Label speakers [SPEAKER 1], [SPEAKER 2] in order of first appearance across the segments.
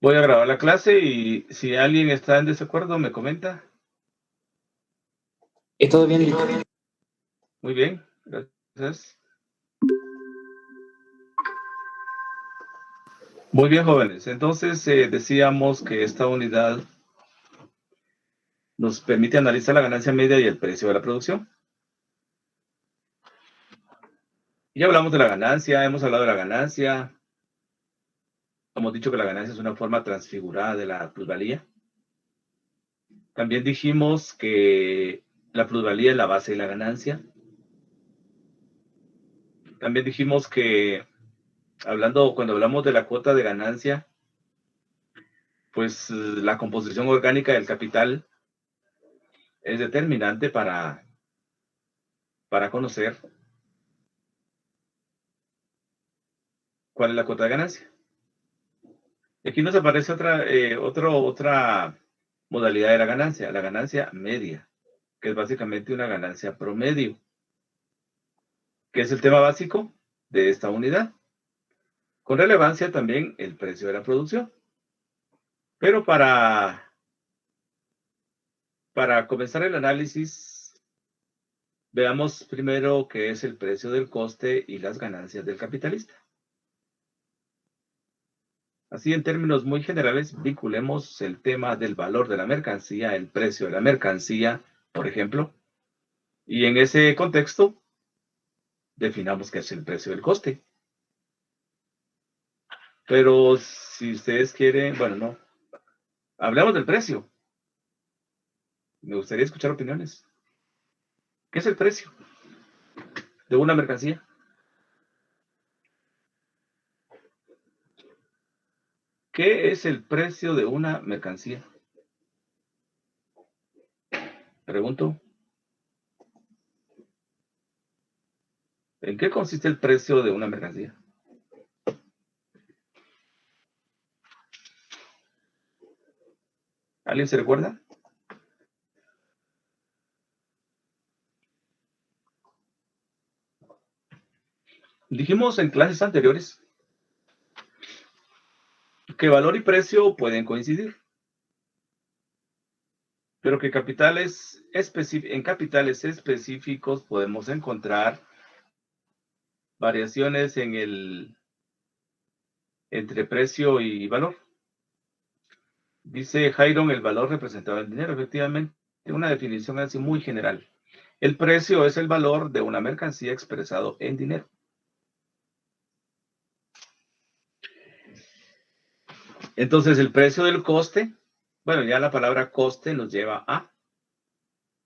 [SPEAKER 1] Voy a grabar la clase y si alguien está en desacuerdo, me comenta.
[SPEAKER 2] ¿Todo bien?
[SPEAKER 1] Muy bien, gracias. Muy bien, jóvenes. Entonces, decíamos que esta unidad nos permite analizar la ganancia media y el precio de la producción. Ya hablamos de la ganancia, hemos hablado de la ganancia. Hemos dicho que la ganancia es una forma transfigurada de la plusvalía. También dijimos que la plusvalía es la base de la ganancia. También dijimos que cuando hablamos de la cuota de ganancia, pues la composición orgánica del capital es determinante para conocer cuál es la cuota de ganancia. Aquí nos aparece otra modalidad de la ganancia media, que es básicamente una ganancia promedio, que es el tema básico de esta unidad. Con relevancia también el precio de la producción. Pero para comenzar el análisis, veamos primero qué es el precio del coste y las ganancias del capitalista. Así, en términos muy generales, vinculemos el tema del valor de la mercancía, el precio de la mercancía, por ejemplo, y en ese contexto definamos qué es el precio del coste. Pero si ustedes quieren, bueno, no, hablemos del precio. Me gustaría escuchar opiniones. ¿Qué es el precio de una mercancía? ¿Qué es el precio de una mercancía? Pregunto. ¿En qué consiste el precio de una mercancía? ¿Alguien se recuerda? Dijimos en clases anteriores que valor y precio pueden coincidir, pero que en capitales específicos podemos encontrar variaciones entre precio y valor. Dice Jairon, el valor representado en dinero. Efectivamente, una definición así muy general. El precio es el valor de una mercancía expresado en dinero. Entonces, el precio del coste, bueno, ya la palabra coste nos lleva a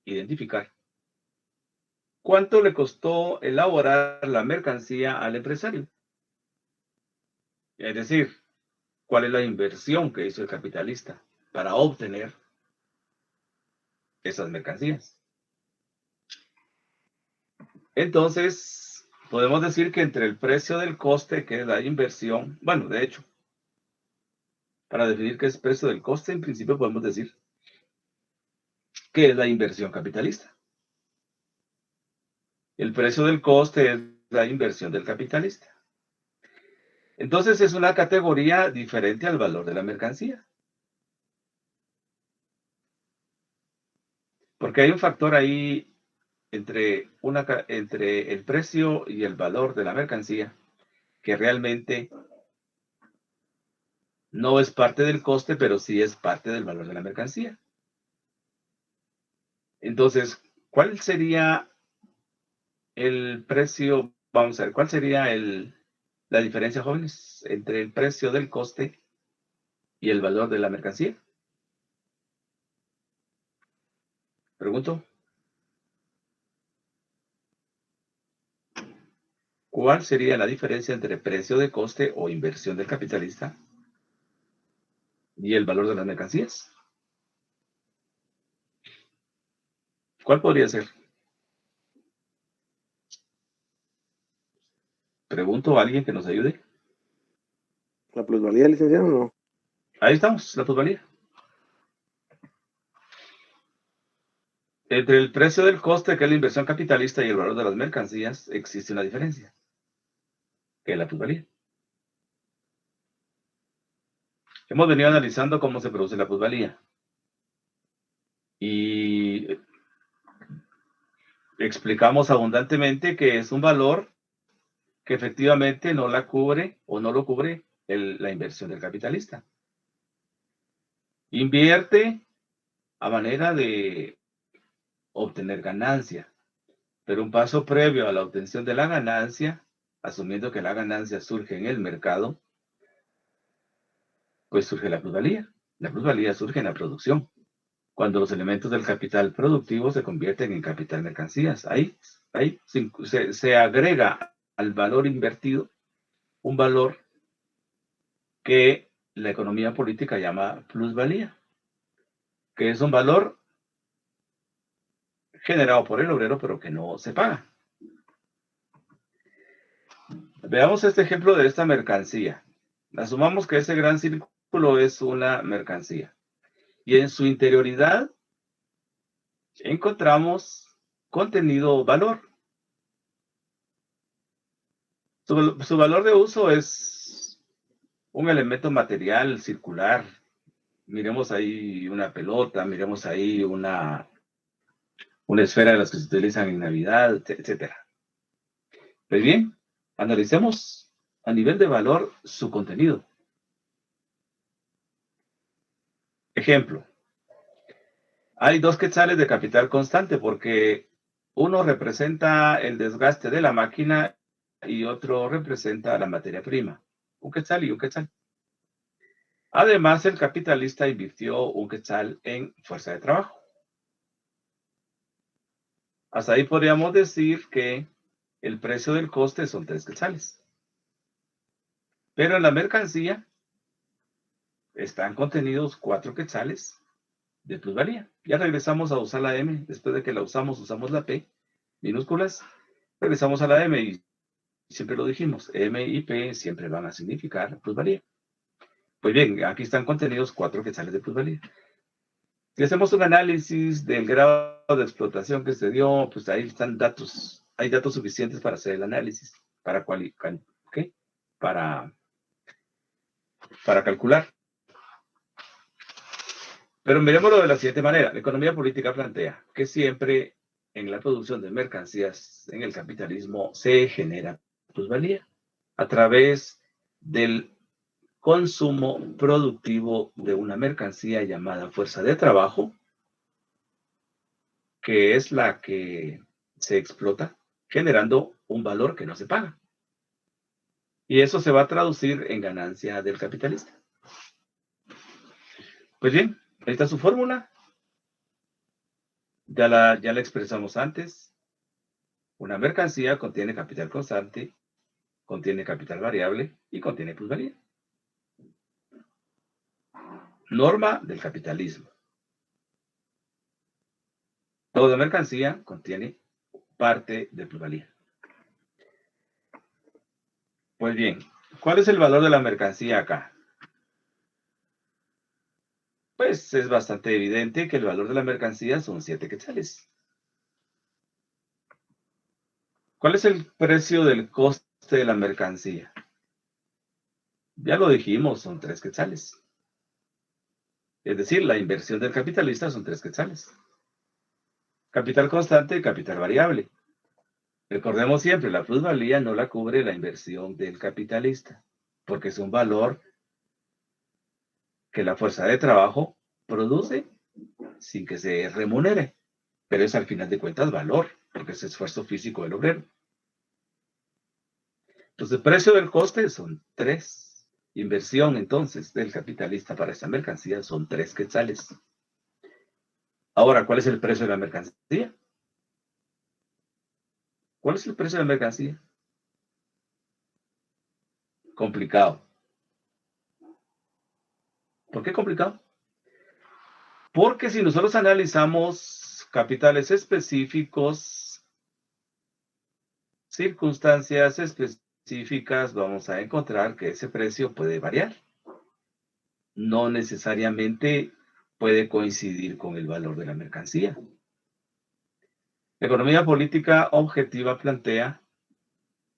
[SPEAKER 1] identificar cuánto le costó elaborar la mercancía al empresario. Es decir, cuál es la inversión que hizo el capitalista para obtener esas mercancías. Entonces, podemos decir que entre el precio del coste, que es la inversión, bueno, de hecho, para definir qué es precio del coste, en principio podemos decir que es la inversión capitalista. El precio del coste es la inversión del capitalista. Entonces, es una categoría diferente al valor de la mercancía. Porque hay un factor ahí entre el precio y el valor de la mercancía que realmente no es parte del coste, pero sí es parte del valor de la mercancía. Entonces, ¿cuál sería el precio? Vamos a ver, ¿cuál sería la diferencia, jóvenes, entre el precio del coste y el valor de la mercancía? Pregunto, ¿cuál sería la diferencia entre precio de coste o inversión del capitalista y el valor de las mercancías? ¿Cuál podría ser? Pregunto a alguien que nos ayude.
[SPEAKER 3] ¿La plusvalía, licenciado, o no?
[SPEAKER 1] Ahí estamos, la plusvalía. Entre el precio del coste, que es la inversión capitalista, y el valor de las mercancías, existe una diferencia, que es la plusvalía. Hemos venido analizando cómo se produce la plusvalía. Y explicamos abundantemente que es un valor que efectivamente no la cubre o no lo cubre la inversión del capitalista. Invierte a manera de obtener ganancia, pero un paso previo a la obtención de la ganancia, asumiendo que la ganancia surge en el mercado, pues surge la plusvalía. La plusvalía surge en la producción, cuando los elementos del capital productivo se convierten en capital mercancías. Ahí se agrega al valor invertido un valor que la economía política llama plusvalía, que es un valor generado por el obrero, pero que no se paga. Veamos este ejemplo de esta mercancía. Asumamos que ese gran círculo es una mercancía. Y en su interioridad encontramos contenido o valor. Su valor de uso es un elemento material circular. Miremos ahí una pelota, miremos ahí una esfera de las que se utilizan en Navidad, etc. Pues bien, analicemos a nivel de valor su contenido. Ejemplo, hay 2 quetzales de capital constante porque uno representa el desgaste de la máquina y otro representa la materia prima. Un quetzal y un quetzal. Además, el capitalista invirtió un quetzal en fuerza de trabajo. Hasta ahí podríamos decir que el precio del coste son 3 quetzales. Pero en la mercancía están contenidos 4 quetzales de plusvalía. Ya regresamos a usar la M. Después de que la usamos la P minúsculas. Regresamos a la M y siempre lo dijimos. M y P siempre van a significar plusvalía. Pues bien, aquí están contenidos 4 quetzales de plusvalía. Si hacemos un análisis del grado de explotación que se dio, pues ahí están datos. Hay datos suficientes para hacer el análisis, para calcular. Pero miremoslo de la siguiente manera. La economía política plantea que siempre en la producción de mercancías en el capitalismo se genera plusvalía a través del consumo productivo de una mercancía llamada fuerza de trabajo, que es la que se explota, generando un valor que no se paga. Y eso se va a traducir en ganancia del capitalista. Pues bien, ahí está su fórmula. Ya la expresamos antes. Una mercancía contiene capital constante, contiene capital variable y contiene plusvalía. Norma del capitalismo. Toda mercancía contiene parte de plusvalía. Pues bien, ¿cuál es el valor de la mercancía acá? Pues es bastante evidente que el valor de la mercancía son 7 quetzales. ¿Cuál es el precio del coste de la mercancía? Ya lo dijimos, son 3 quetzales. Es decir, la inversión del capitalista son 3 quetzales. Capital constante y capital variable. Recordemos siempre, la plusvalía no la cubre la inversión del capitalista, porque es un valor que la fuerza de trabajo produce sin que se remunere, pero es al final de cuentas valor, porque es esfuerzo físico del obrero. Entonces, el precio del coste son 3. Inversión, entonces, del capitalista para esta mercancía son 3 quetzales. Ahora, ¿cuál es el precio de la mercancía? ¿Cuál es el precio de la mercancía? Complicado. ¿Por qué complicado? Porque si nosotros analizamos capitales específicos, circunstancias específicas, vamos a encontrar que ese precio puede variar. No necesariamente puede coincidir con el valor de la mercancía. La economía política objetiva plantea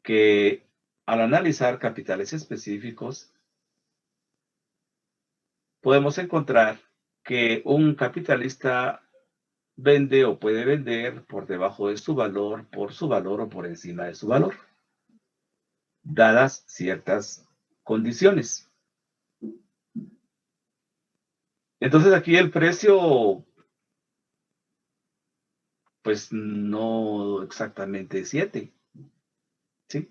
[SPEAKER 1] que al analizar capitales específicos, podemos encontrar que un capitalista vende o puede vender por debajo de su valor, por su valor o por encima de su valor, dadas ciertas condiciones. Entonces aquí el precio, pues no exactamente 7, ¿sí?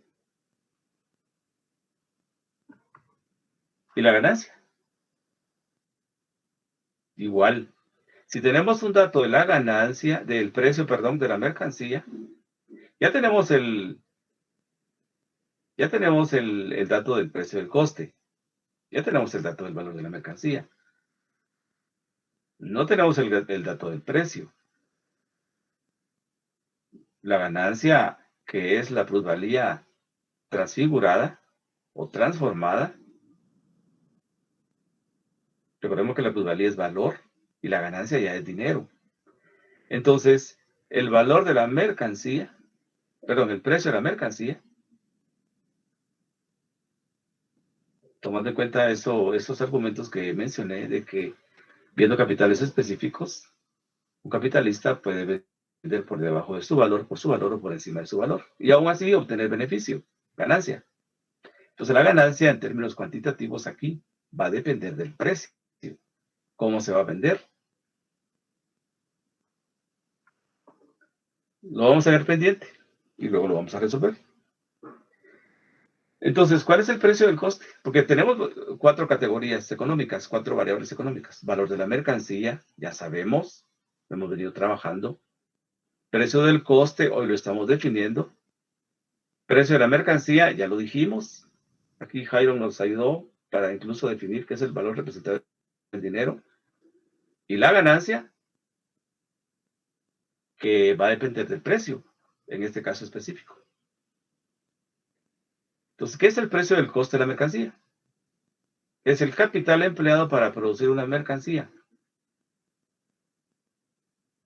[SPEAKER 1] Y la ganancia, igual. Si tenemos un dato de la ganancia, del precio, perdón, de la mercancía, ya tenemos el dato del precio del coste, ya tenemos el dato del valor de la mercancía. No tenemos el dato del precio. La ganancia, que es la plusvalía transfigurada o transformada. Recordemos que la plusvalía es valor y la ganancia ya es dinero. Entonces, el valor de la mercancía, perdón, el precio de la mercancía, tomando en cuenta esos argumentos que mencioné de que viendo capitales específicos, un capitalista puede vender por debajo de su valor, por su valor o por encima de su valor, y aún así obtener beneficio, ganancia. Entonces, la ganancia en términos cuantitativos aquí va a depender del precio. ¿Cómo se va a vender? Lo vamos a ver pendiente y luego lo vamos a resolver. Entonces, ¿cuál es el precio del coste? Porque tenemos 4 categorías económicas, 4 variables económicas. Valor de la mercancía, ya sabemos, lo hemos venido trabajando. Precio del coste, hoy lo estamos definiendo. Precio de la mercancía, ya lo dijimos. Aquí Jairo nos ayudó para incluso definir qué es el valor representado del dinero. Y la ganancia, que va a depender del precio, en este caso específico. Entonces, ¿qué es el precio del coste de la mercancía? Es el capital empleado para producir una mercancía.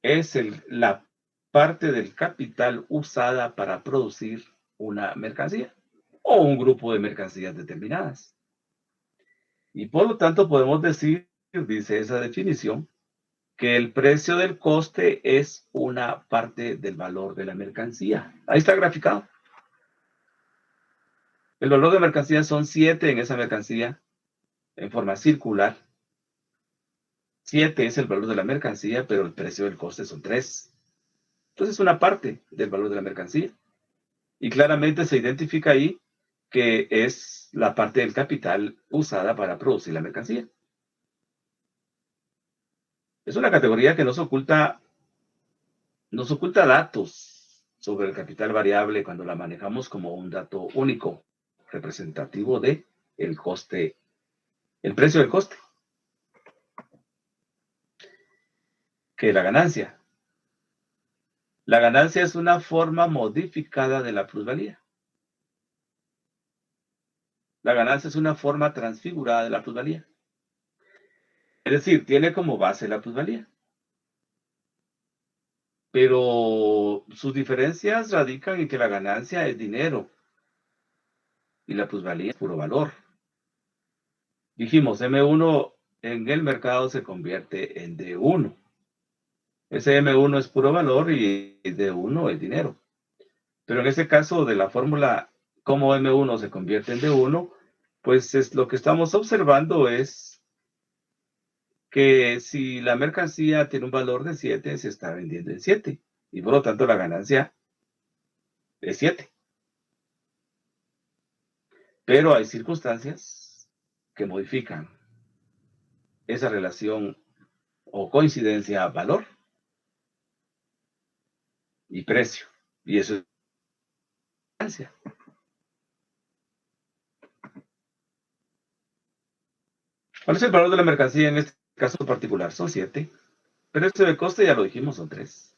[SPEAKER 1] Es la parte del capital usada para producir una mercancía o un grupo de mercancías determinadas. Y por lo tanto podemos decir, dice esa definición, que el precio del coste es una parte del valor de la mercancía. Ahí está graficado. El valor de mercancía son 7 en esa mercancía en forma circular. 7 es el valor de la mercancía, pero el precio del coste son 3. Entonces es una parte del valor de la mercancía. Y claramente se identifica ahí que es la parte del capital usada para producir la mercancía. Es una categoría que nos oculta datos sobre el capital variable cuando la manejamos como un dato único, representativo de el coste, el precio del coste, que la ganancia. La ganancia es una forma modificada de la plusvalía. La ganancia es una forma transfigurada de la plusvalía. Es decir, tiene como base la plusvalía. Pero sus diferencias radican en que la ganancia es dinero y la plusvalía es puro valor. Dijimos, M1 en el mercado se convierte en D1. Ese M1 es puro valor y D1 es dinero. Pero en este caso de la fórmula, cómo M1 se convierte en D1, pues es lo que estamos observando es que si la mercancía tiene un valor de 7, se está vendiendo en 7. Y por lo tanto la ganancia es 7. Pero hay circunstancias que modifican esa relación o coincidencia valor y precio. Y eso es ganancia. ¿Cuál es el valor de la mercancía en este caso particular? Son 7. Precio de coste, ya lo dijimos, son 3.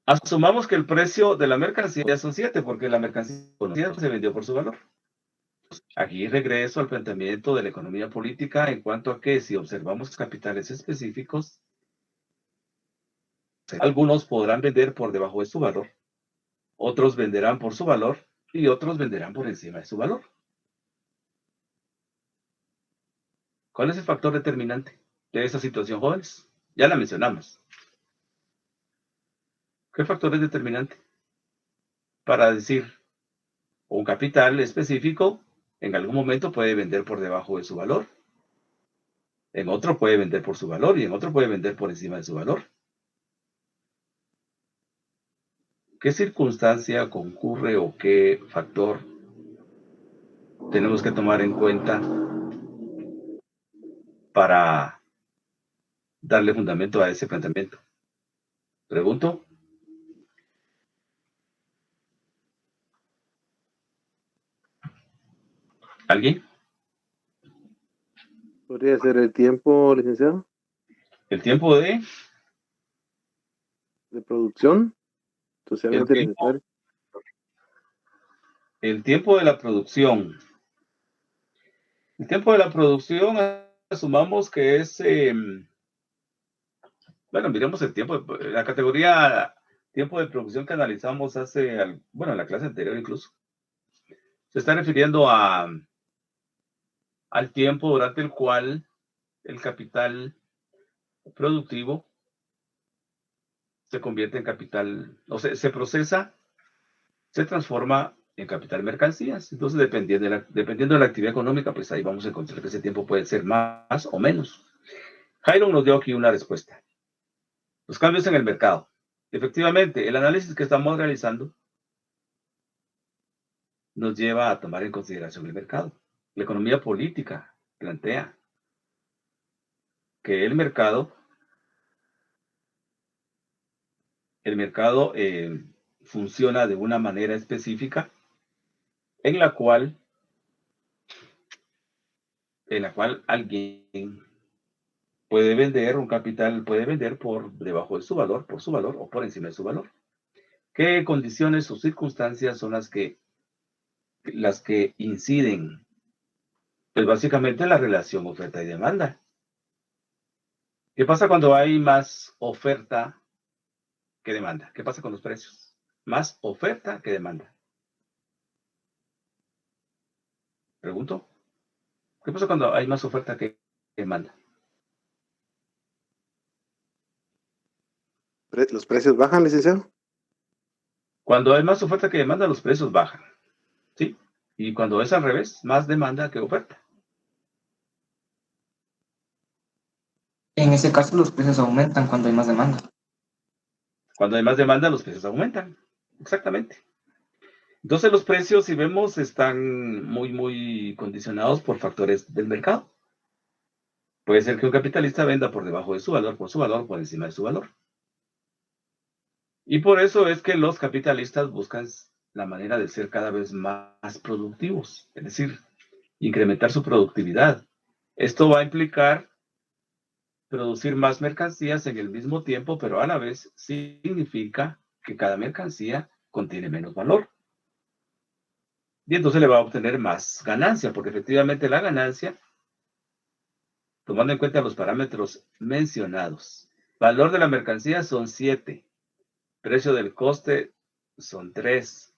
[SPEAKER 1] Asumamos que el precio de la mercancía ya son 7, porque la mercancía se vendió por su valor. Aquí regreso al planteamiento de la economía política en cuanto a que si observamos capitales específicos, algunos podrán vender por debajo de su valor, otros venderán por su valor y otros venderán por encima de su valor. ¿Cuál es el factor determinante de esa situación, jóvenes? Ya la mencionamos. ¿Qué factor es determinante para decir un capital específico en algún momento puede vender por debajo de su valor? En otro puede vender por su valor y en otro puede vender por encima de su valor. ¿Qué circunstancia concurre o qué factor tenemos que tomar en cuenta para darle fundamento a ese planteamiento? Pregunto. ¿Alguien?
[SPEAKER 3] ¿Podría ser el tiempo, licenciado,
[SPEAKER 1] El tiempo de...
[SPEAKER 3] de producción
[SPEAKER 1] El
[SPEAKER 3] socialmente
[SPEAKER 1] tiempo,
[SPEAKER 3] necesario?
[SPEAKER 1] el tiempo de la producción. El tiempo de la producción, asumamos que es... bueno, miremos el tiempo, la categoría tiempo de producción que analizamos hace, bueno, en la clase anterior incluso. Se está refiriendo al tiempo durante el cual el capital productivo se convierte en capital, o sea, se procesa, se transforma en capital mercancías. Entonces, dependiendo de la actividad económica, pues ahí vamos a encontrar que ese tiempo puede ser más o menos. Jairo nos dio aquí una respuesta. Los cambios en el mercado. Efectivamente, el análisis que estamos realizando nos lleva a tomar en consideración el mercado. La economía política plantea que el mercado funciona de una manera específica en la cual alguien puede vender, un capital puede vender por debajo de su valor, por su valor o por encima de su valor. ¿Qué condiciones o circunstancias son las que inciden? Pues básicamente la relación oferta y demanda. ¿Qué pasa cuando hay más oferta que demanda? ¿Qué pasa con los precios? Más oferta que demanda. Pregunto, ¿qué pasa cuando hay más oferta que demanda?
[SPEAKER 3] ¿Los precios bajan, licenciado?
[SPEAKER 1] Cuando hay más oferta que demanda, los precios bajan, ¿sí? Y cuando es al revés, más demanda que oferta.
[SPEAKER 2] En ese caso, los precios aumentan cuando hay más demanda.
[SPEAKER 1] Cuando hay más demanda, los precios aumentan. Exactamente. Entonces los precios, si vemos, están muy condicionados por factores del mercado. Puede ser que un capitalista venda por debajo de su valor, por encima de su valor. Y por eso es que los capitalistas buscan la manera de ser cada vez más productivos, es decir, incrementar su productividad. Esto va a implicar producir más mercancías en el mismo tiempo, pero a la vez significa que cada mercancía contiene menos valor. Y entonces le va a obtener más ganancia, porque efectivamente la ganancia, tomando en cuenta los parámetros mencionados, valor de la mercancía son 7, precio del coste son 3.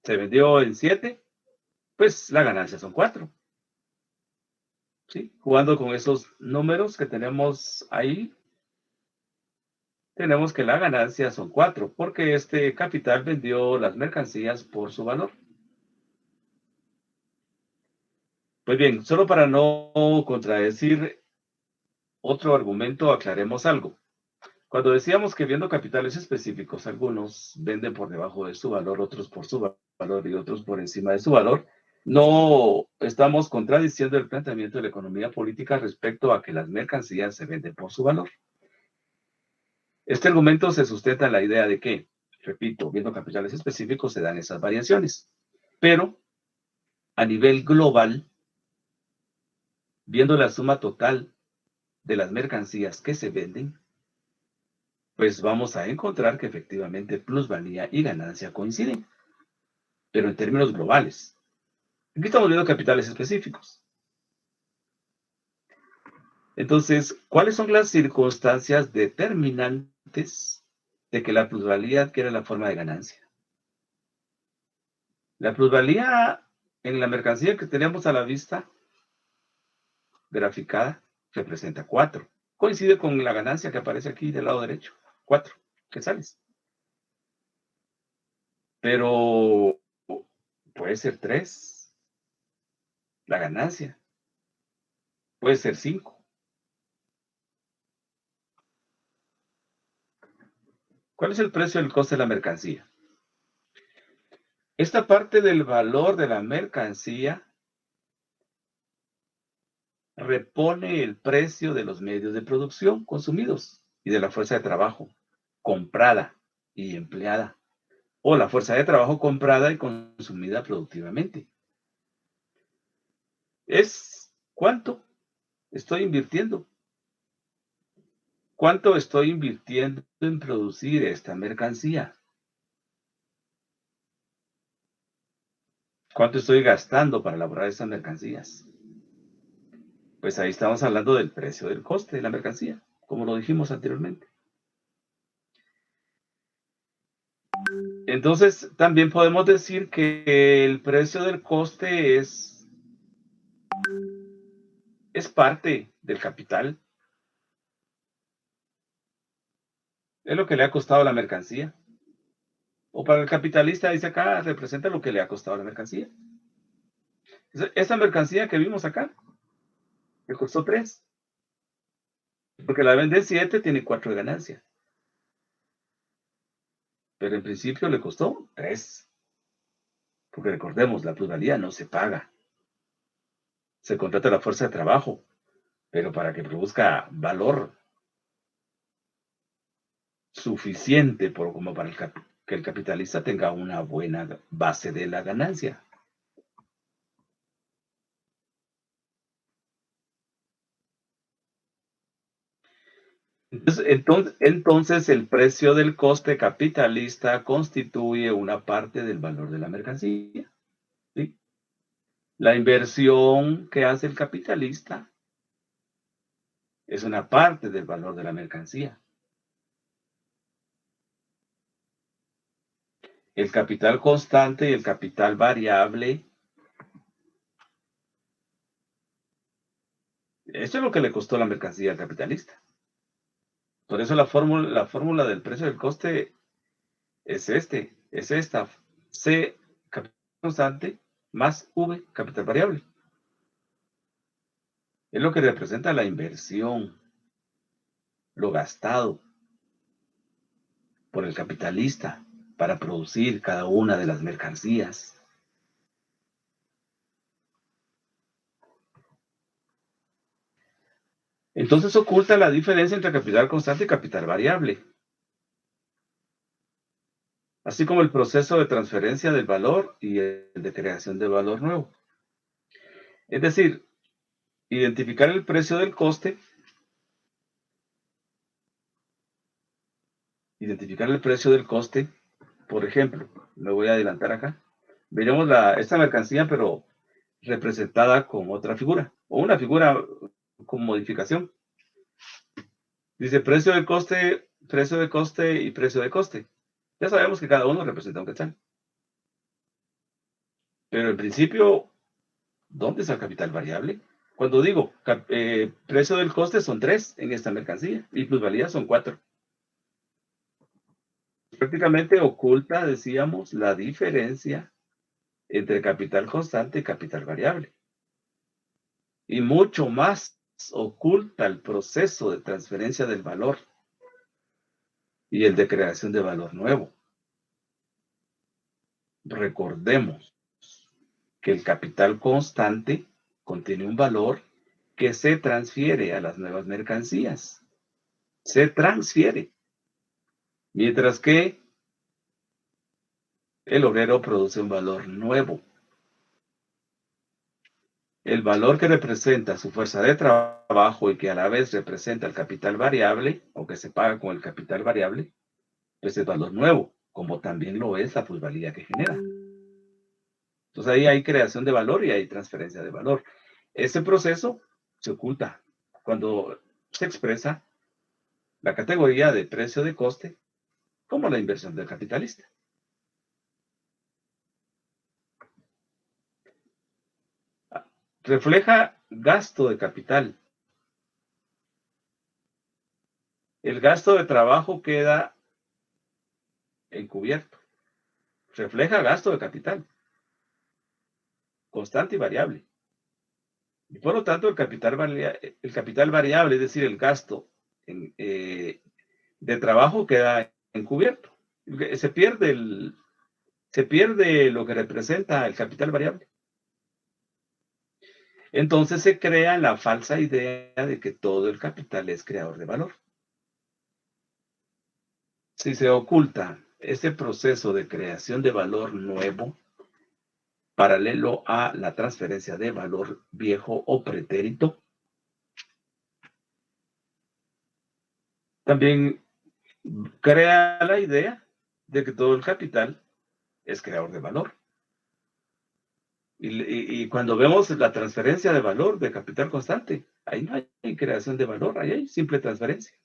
[SPEAKER 1] Se vendió en 7, pues la ganancia son 4. ¿Sí? Jugando con esos números que tenemos ahí, tenemos que la ganancia son 4, porque este capital vendió las mercancías por su valor. Pues bien, solo para no contradecir otro argumento, aclaremos algo. Cuando decíamos que viendo capitales específicos, algunos venden por debajo de su valor, otros por su valor y otros por encima de su valor, no estamos contradiciendo el planteamiento de la economía política respecto a que las mercancías se venden por su valor. Este argumento se sustenta en la idea de que, repito, viendo capitales específicos se dan esas variaciones, pero a nivel global, viendo la suma total de las mercancías que se venden, pues vamos a encontrar que efectivamente plusvalía y ganancia coinciden, pero en términos globales. Aquí estamos viendo capitales específicos. Entonces, ¿cuáles son las circunstancias determinantes de que la plusvalía adquiera la forma de ganancia? La plusvalía en la mercancía que tenemos a la vista graficada representa 4. Coincide con la ganancia que aparece aquí del lado derecho. 4 quetzales. Pero puede ser 3. La ganancia. Puede ser 5. ¿Cuál es el precio del coste de la mercancía? Esta parte del valor de la mercancía repone el precio de los medios de producción consumidos y de la fuerza de trabajo comprada y empleada, o la fuerza de trabajo comprada y consumida productivamente. Es cuánto estoy invirtiendo. ¿Cuánto estoy invirtiendo en producir esta mercancía? ¿Cuánto estoy gastando para elaborar estas mercancías? Pues ahí estamos hablando del precio del coste de la mercancía, como lo dijimos anteriormente. Entonces, también podemos decir que el precio del coste es parte del capital. Es lo que le ha costado la mercancía. O para el capitalista, dice acá, representa lo que le ha costado la mercancía. Esta mercancía que vimos acá, le costó 3. Porque la vende 7, tiene 4 de ganancia. Pero en principio le costó 3. Porque recordemos, la plusvalía no se paga. Se contrata la fuerza de trabajo, pero para que produzca valor suficiente como para que el capitalista tenga una buena base de la ganancia. Entonces, el precio del coste capitalista constituye una parte del valor de la mercancía. ¿Sí? La inversión que hace el capitalista es una parte del valor de la mercancía. El capital constante y el capital variable, eso es lo que le costó la mercancía al capitalista. Por eso la fórmula del precio del coste es esta. C, capital constante, más V, capital variable. Es lo que representa la inversión, lo gastado por el capitalista para producir cada una de las mercancías. Entonces oculta la diferencia entre capital constante y capital variable, así como el proceso de transferencia del valor y el de creación de valor nuevo. Es decir, identificar el precio del coste, por ejemplo, me voy a adelantar acá. Veremos esta mercancía, pero representada con otra figura, o una figura con modificación. Dice precio de coste y precio de coste. Ya sabemos que cada uno representa un quetzal. Pero en principio, ¿dónde está el capital variable? Cuando digo precio del coste son 3 en esta mercancía y plusvalía son 4. Prácticamente oculta, decíamos, la diferencia entre capital constante y capital variable. Y mucho más oculta el proceso de transferencia del valor y el de creación de valor nuevo. Recordemos que el capital constante contiene un valor que se transfiere a las nuevas mercancías. Se transfiere. Mientras que el obrero produce un valor nuevo. El valor que representa su fuerza de trabajo y que a la vez representa el capital variable, o que se paga con el capital variable, pues es valor nuevo, como también lo es la plusvalía que genera. Entonces ahí hay creación de valor y hay transferencia de valor. Ese proceso se oculta cuando se expresa la categoría de precio de coste como la inversión del capitalista. Refleja gasto de capital. El gasto de trabajo queda encubierto. Refleja gasto de capital, constante y variable. Y por lo tanto, el capital variable, es decir, el gasto de trabajo queda encubierto. Se pierde lo que representa el capital variable. Entonces se crea la falsa idea de que todo el capital es creador de valor. Si se oculta ese proceso de creación de valor nuevo, paralelo a la transferencia de valor viejo o pretérito, también crea la idea de que todo el capital es creador de valor. Y cuando vemos la transferencia de valor de capital constante, ahí no hay creación de valor, ahí hay simple transferencia.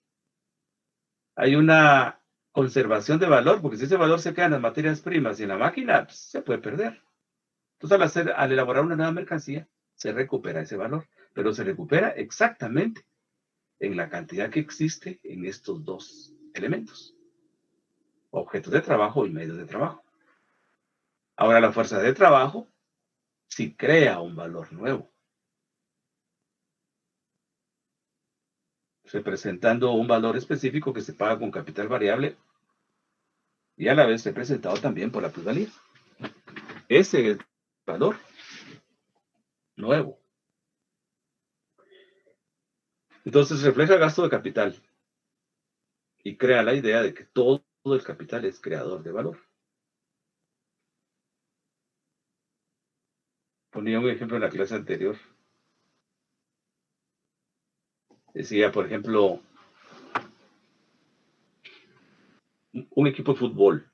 [SPEAKER 1] Hay una conservación de valor, porque si ese valor se queda en las materias primas y en la máquina, pues, se puede perder. Entonces, al elaborar una nueva mercancía, se recupera ese valor, pero se recupera exactamente en la cantidad que existe en estos dos elementos: objetos de trabajo y medios de trabajo. Ahora, la fuerza de trabajo sí crea un valor nuevo, representando un valor específico que se paga con capital variable y a la vez representado también por la plusvalía. Ese es el valor nuevo. Entonces refleja gasto de capital y crea la idea de que todo el capital es creador de valor. Ponía un ejemplo en la clase anterior. Decía, por ejemplo, un equipo de fútbol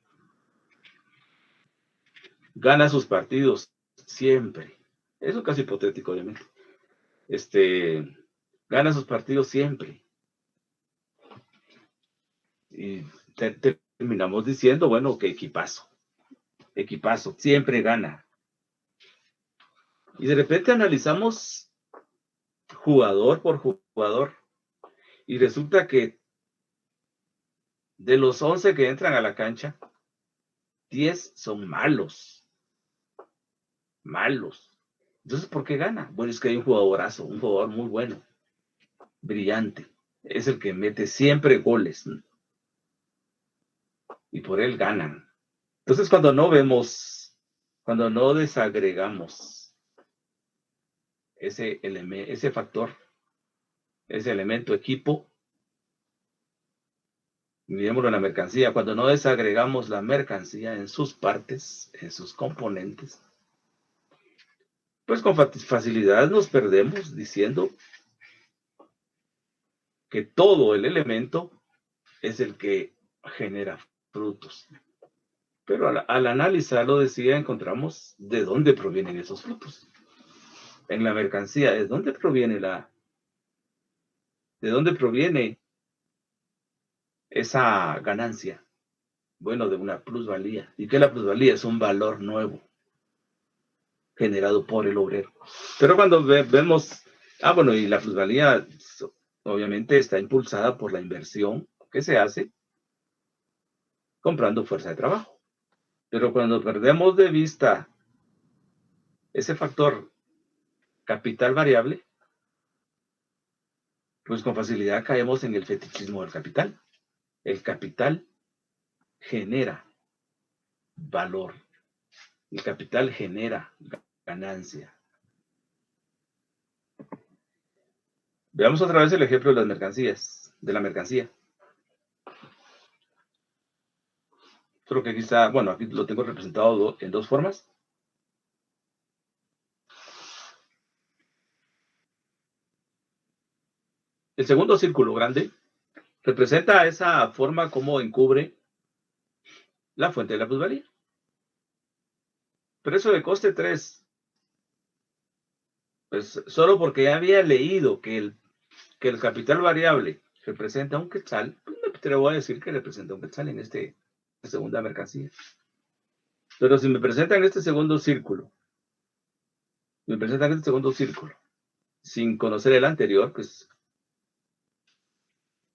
[SPEAKER 1] gana sus partidos siempre. Eso es casi hipotético, obviamente. Gana sus partidos siempre. Y terminamos diciendo, bueno, que equipazo, siempre gana. Y de repente analizamos jugador por jugador y resulta que de los 11 que entran a la cancha, 10 son malos. Entonces, ¿por qué gana? Bueno, es que hay un jugadorazo, un jugador muy bueno, brillante. Es el que mete siempre goles, ¿no? Y por él ganan. Entonces, cuando no desagregamos ese factor, ese elemento equipo, miremoslo en la mercancía, cuando no desagregamos la mercancía en sus partes, en sus componentes, pues con facilidad nos perdemos diciendo que todo el elemento es el que genera frutos. Pero al analizarlo, decía, encontramos de dónde provienen esos frutos. En la mercancía, ¿de dónde proviene esa ganancia? Bueno, de una plusvalía. ¿Y qué es la plusvalía? Es un valor nuevo generado por el obrero. Pero cuando vemos, bueno, y la plusvalía obviamente está impulsada por la inversión que se hace comprando fuerza de trabajo. Pero cuando perdemos de vista ese factor capital variable, pues con facilidad caemos en el fetichismo del capital. El capital genera valor. El capital genera ganancia. Veamos otra vez el ejemplo de las mercancías, de la mercancía. Creo que aquí está, bueno, aquí lo tengo representado en dos formas. El segundo círculo grande representa esa forma como encubre la fuente de la plusvalía. Precio de coste 3. Pues solo porque ya había leído que el capital variable representa un quetzal, pues me atrevo a decir que representa un quetzal en esta segunda mercancía. Pero si me presentan este segundo círculo, sin conocer el anterior, pues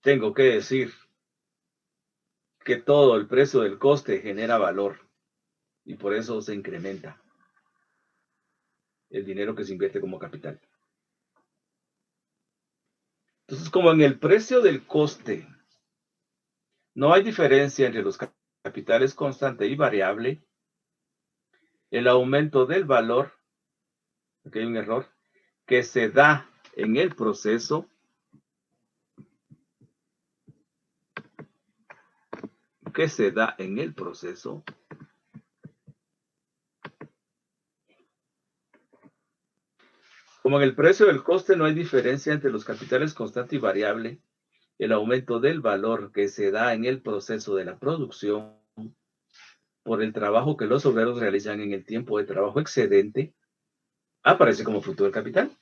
[SPEAKER 1] tengo que decir que todo el precio del coste genera valor y por eso se incrementa el dinero que se invierte como capital. Entonces, como en el precio del coste no hay diferencia entre los capitales constante y variable, el aumento del valor, aquí hay un error, que se da en el proceso, como en el precio del coste no hay diferencia entre los capitales constante y variable, el aumento del valor que se da en el proceso de la producción por el trabajo que los obreros realizan en el tiempo de trabajo excedente, aparece como fruto del capital.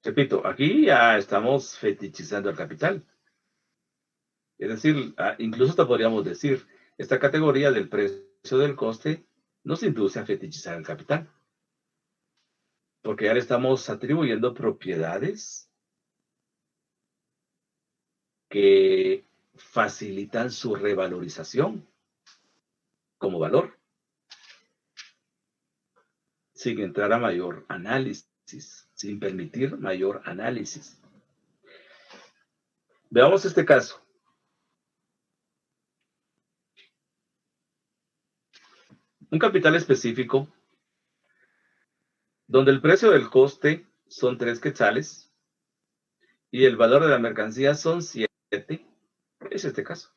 [SPEAKER 1] Repito, aquí ya estamos fetichizando el capital. Es decir, incluso hasta podríamos decir, esta categoría del precio del coste nos induce a fetichizar el capital. Porque ya le estamos atribuyendo propiedades que facilitan su revalorización como valor, sin entrar a mayor análisis, sin permitir mayor análisis. Veamos este caso. Un capital específico donde el precio del coste son 3 quetzales y el valor de la mercancía son 7, es este caso.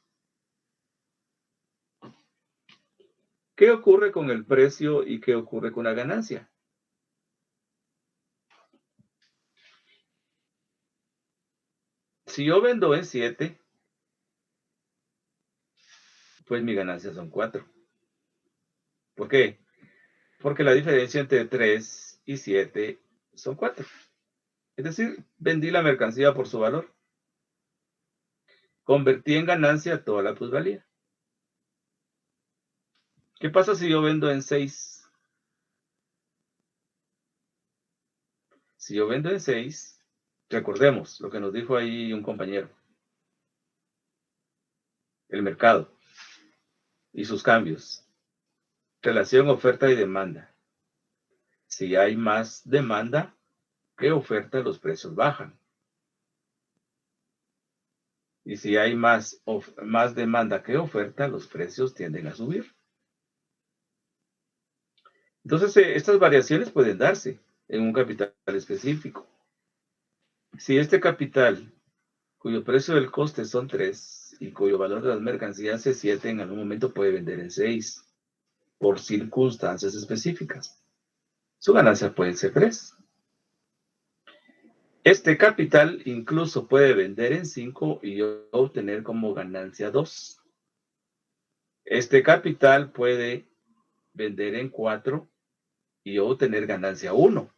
[SPEAKER 1] ¿Qué ocurre con el precio y qué ocurre con la ganancia? Si yo vendo en 7, pues mi ganancia son 4. ¿Por qué? Porque la diferencia entre 3 y 7 son 4. Es decir, vendí la mercancía por su valor. Convertí en ganancia toda la plusvalía. ¿Qué pasa si yo vendo en 6? Si yo vendo en 6, recordemos lo que nos dijo ahí un compañero. El mercado y sus cambios. Relación oferta y demanda. Si hay más demanda que oferta, los precios bajan. Y si hay más demanda que oferta, los precios tienden a subir. Entonces, estas variaciones pueden darse en un capital específico. Si este capital, cuyo precio del coste son 3 y cuyo valor de las mercancías es 7, en algún momento puede vender en 6 por circunstancias específicas. Su ganancia puede ser 3. Este capital incluso puede vender en 5 y obtener como ganancia 2. Este capital puede vender en 4 y obtener ganancia 1.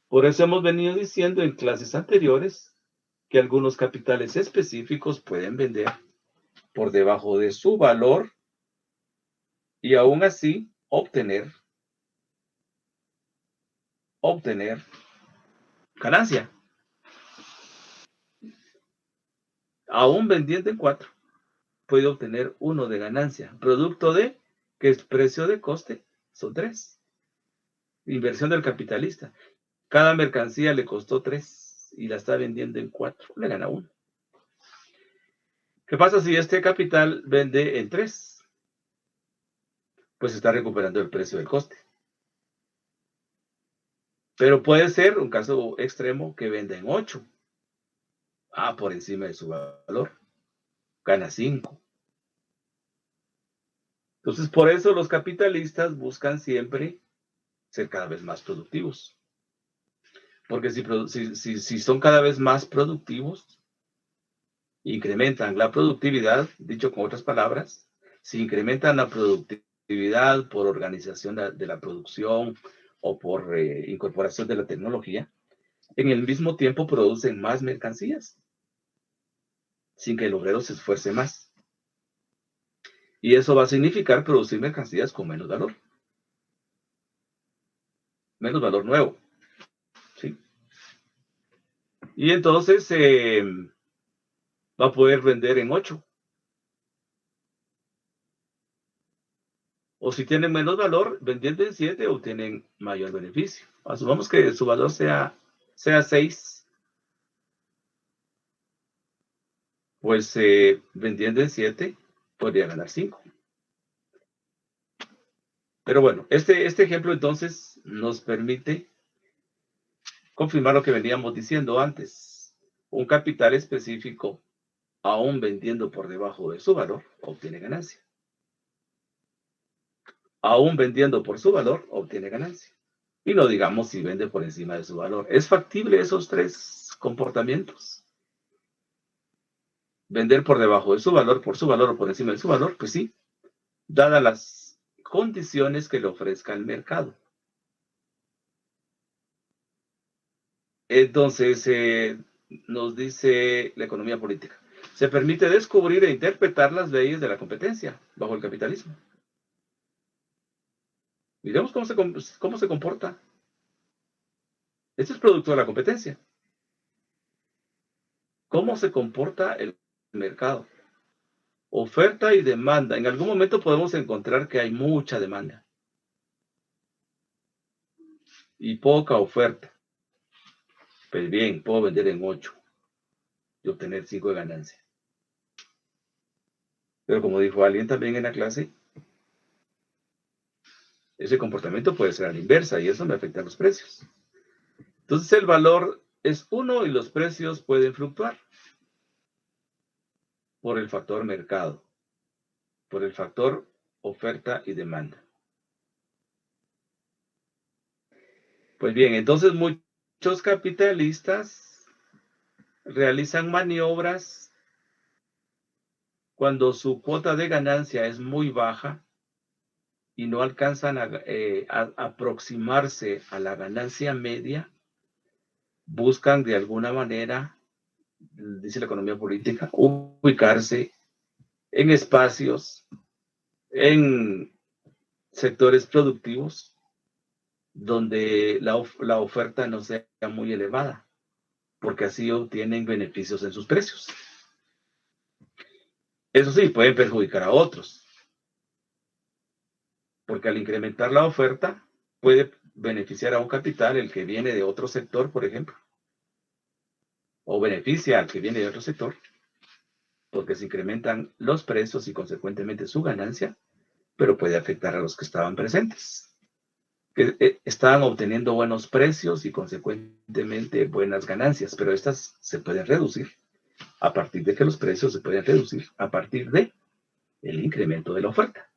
[SPEAKER 1] Por eso hemos venido diciendo en clases anteriores que algunos capitales específicos pueden vender por debajo de su valor y aún así obtener ganancia. Aún vendiendo en 4, puede obtener 1 de ganancia, producto de que el precio de coste son 3. Inversión del capitalista. Cada mercancía le costó 3 y la está vendiendo en 4, le gana 1. ¿Qué pasa si este capital vende en 3? Pues está recuperando el precio del coste. Pero puede ser un caso extremo que venda en 8. Por encima de su valor. Gana 5. Entonces, por eso los capitalistas buscan siempre ser cada vez más productivos. Porque si son cada vez más productivos, incrementan la productividad, dicho con otras palabras, si incrementan la productividad por organización de la producción o por incorporación de la tecnología, en el mismo tiempo producen más mercancías, sin que el obrero se esfuerce más. Y eso va a significar producir mercancías con menos valor. menos valor nuevo. ¿Sí? Y entonces va a poder vender en 8. O si tienen menos valor, vendiendo en 7 obtienen mayor beneficio. Asumamos que su valor sea 6, pues vendiendo en 7 podría ganar 5. Pero bueno, este ejemplo entonces nos permite confirmar lo que veníamos diciendo antes. Un capital específico, aún vendiendo por debajo de su valor, obtiene ganancia. Aún vendiendo por su valor, obtiene ganancia. Y no digamos si vende por encima de su valor. ¿Es factible esos 3 comportamientos? Vender por debajo de su valor, por su valor o por encima de su valor, pues sí, dadas las condiciones que le ofrezca el mercado. Entonces, nos dice la economía política, se permite descubrir e interpretar las leyes de la competencia bajo el capitalismo. Miremos cómo se comporta. Esto es producto de la competencia. ¿Cómo se comporta el mercado? Oferta y demanda. En algún momento podemos encontrar que hay mucha demanda y poca oferta. Pues bien, puedo vender en 8 y obtener 5 de ganancia. Pero como dijo alguien también en la clase, ese comportamiento puede ser a la inversa y eso me afecta a los precios. Entonces el valor es 1 y los precios pueden fluctuar por el factor mercado, por el factor oferta y demanda. Pues bien, entonces muchos capitalistas realizan maniobras cuando su cuota de ganancia es muy baja y no alcanzan a aproximarse a la ganancia media, buscan de alguna manera, dice la economía política, ubicarse en espacios, en sectores productivos donde la oferta no sea muy elevada, porque así obtienen beneficios en sus precios. Eso sí, pueden perjudicar a otros, porque al incrementar la oferta puede beneficiar a un capital, el que viene de otro sector, por ejemplo, o beneficia al que viene de otro sector, porque se incrementan los precios y consecuentemente su ganancia, pero puede afectar a los que estaban presentes, que estaban obteniendo buenos precios y consecuentemente buenas ganancias, pero estas se pueden reducir a partir de que los precios se pueden reducir a partir de el incremento de la oferta.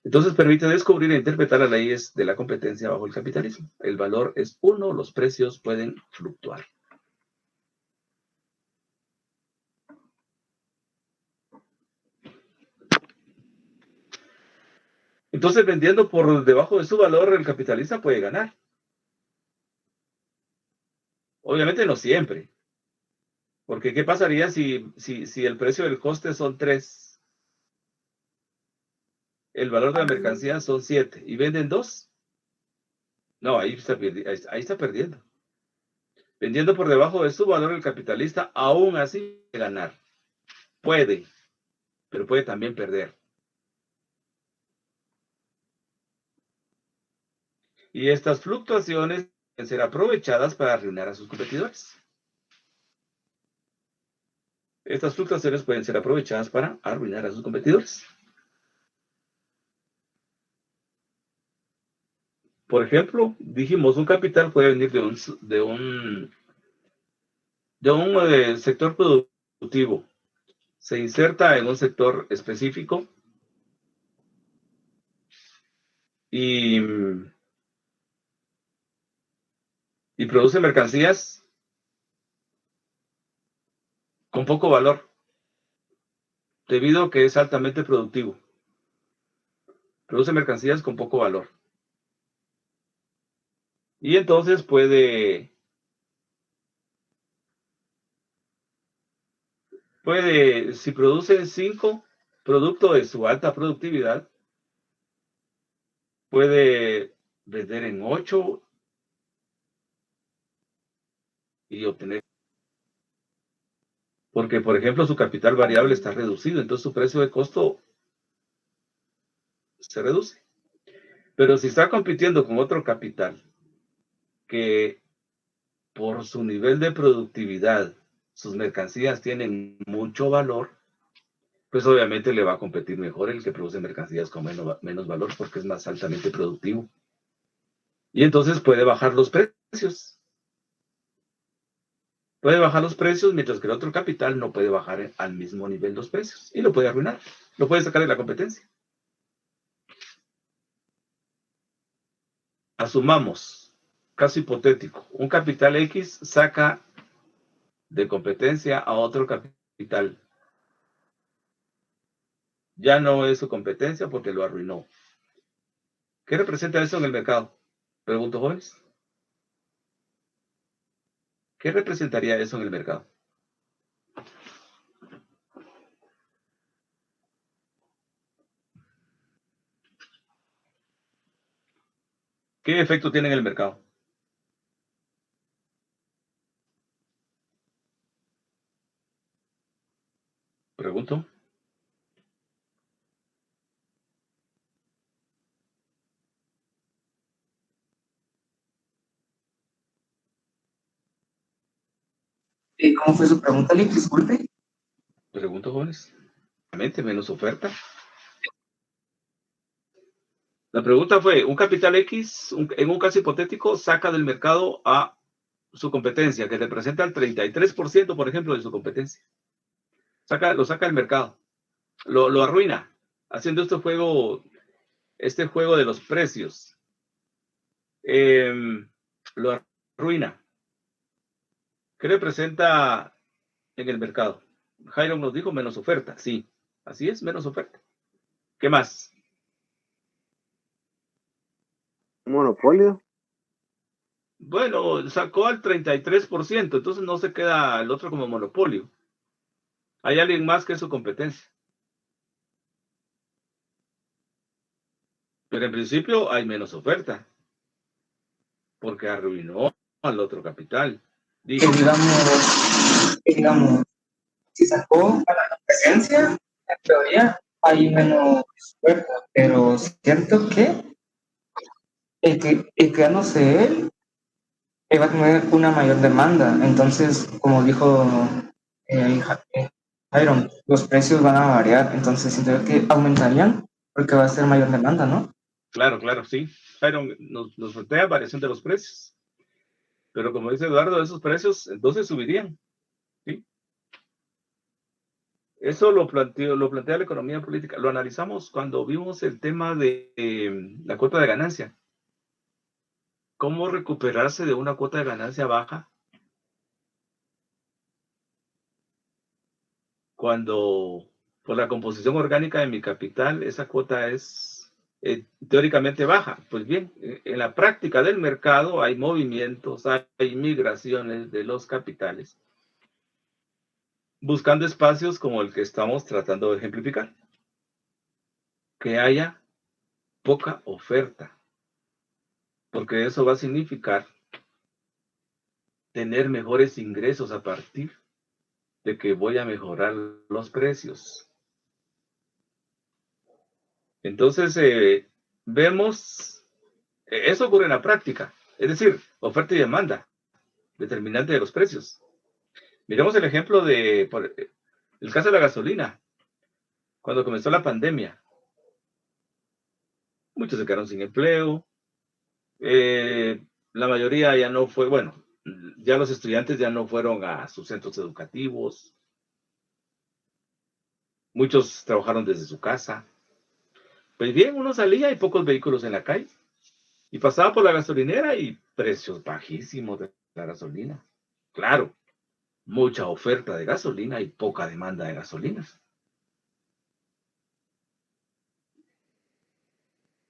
[SPEAKER 1] Entonces permite descubrir e interpretar las leyes de la competencia bajo el capitalismo. El valor es 1, los precios pueden fluctuar. Entonces, vendiendo por debajo de su valor, el capitalista puede ganar. Obviamente no siempre. Porque ¿qué pasaría si el precio del coste son 3? El valor de la mercancía son 7 y venden 2. No, ahí está perdiendo. Vendiendo por debajo de su valor, el capitalista aún así puede ganar. Puede, pero puede también perder. Y estas fluctuaciones pueden ser aprovechadas para arruinar a sus competidores. Estas fluctuaciones pueden ser aprovechadas para arruinar a sus competidores. Por ejemplo, dijimos, un capital puede venir de un sector productivo. Se inserta en un sector específico y produce mercancías con poco valor, debido a que es altamente productivo. Produce mercancías con poco valor. Y entonces si produce 5 producto de su alta productividad, puede vender en 8 y obtener. Porque, por ejemplo, su capital variable está reducido, entonces su precio de costo se reduce. Pero si está compitiendo con otro capital que por su nivel de productividad, sus mercancías tienen mucho valor, pues obviamente le va a competir mejor el que produce mercancías con menos valor porque es más altamente productivo. Y entonces puede bajar los precios. Puede bajar los precios mientras que el otro capital no puede bajar al mismo nivel los precios. Y lo puede arruinar. Lo puede sacar de la competencia. Asumamos, caso hipotético, un capital X saca de competencia a otro capital. Ya no es su competencia porque lo arruinó. ¿Qué representa eso en el mercado? Pregunto, jóvenes. ¿Qué representaría eso en el mercado? ¿Qué efecto tiene en el mercado? Pregunto.
[SPEAKER 2] ¿Y cómo fue su pregunta, Lick? Disculpe.
[SPEAKER 1] Pregunto, jóvenes. Menos oferta. La pregunta fue, un capital X, en un caso hipotético, saca del mercado a su competencia, que representa el 33%, por ejemplo, de su competencia. Lo saca del mercado. Lo arruina, haciendo este juego de los precios. Lo arruina. ¿Qué representa en el mercado? Jairo nos dijo menos oferta. Sí, así es, menos oferta. ¿Qué más?
[SPEAKER 3] ¿Un monopolio?
[SPEAKER 1] Bueno, sacó al 33%, entonces no se queda el otro como monopolio. Hay alguien más que es su competencia. Pero en principio hay menos oferta, porque arruinó al otro capital.
[SPEAKER 2] Que
[SPEAKER 1] Dijo,
[SPEAKER 2] digamos, si sacó a la competencia, en teoría hay menos oferta, pero siento que el que ya no sé él, va a tener una mayor demanda. Entonces, como dijo Iron, los precios van a variar, entonces siento que aumentarían porque va a ser mayor demanda, ¿no?
[SPEAKER 1] claro, sí. Pero nos plantea variación de los precios. Pero como dice Eduardo, esos precios entonces subirían. ¿Sí? Eso lo plantea la economía política. Lo analizamos cuando vimos el tema de la cuota de ganancia. ¿Cómo recuperarse de una cuota de ganancia baja cuando por la composición orgánica de mi capital esa cuota es teóricamente baja? Pues bien, en la práctica del mercado hay movimientos, hay migraciones de los capitales, buscando espacios como el que estamos tratando de ejemplificar. Que haya poca oferta, porque eso va a significar tener mejores ingresos a partir de que voy a mejorar los precios. Entonces, vemos, eso ocurre en la práctica, es decir, oferta y demanda, determinante de los precios. Miremos el ejemplo el caso de la gasolina. Cuando comenzó la pandemia, muchos se quedaron sin empleo, la mayoría ya no fue, bueno, ya los estudiantes ya no fueron a sus centros educativos, muchos trabajaron desde su casa. Pues bien, uno salía y pocos vehículos en la calle. Y pasaba por la gasolinera y precios bajísimos de la gasolina. Claro, mucha oferta de gasolina y poca demanda de gasolinas.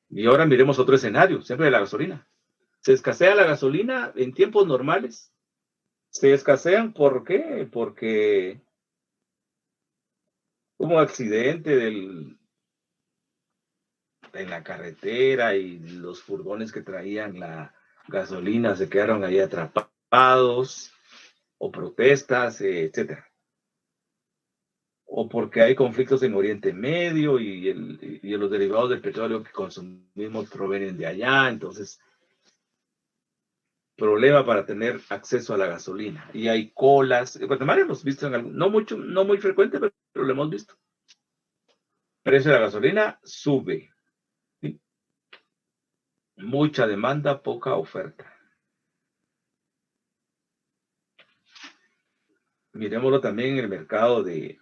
[SPEAKER 1] Y ahora miremos otro escenario, siempre de la gasolina. Se escasea la gasolina en tiempos normales. Se escasean, ¿por qué? Porque hubo un accidente en la carretera y los furgones que traían la gasolina se quedaron ahí atrapados, o protestas, etcétera. O porque hay conflictos en Oriente Medio y los derivados del petróleo que consumimos provienen de allá, entonces problema para tener acceso a la gasolina. Y hay colas. En Guatemala hemos visto, no mucho, no muy frecuente, pero lo hemos visto. Precio de la gasolina sube. ¿Sí? Mucha demanda, poca oferta. Miremoslo también en el mercado de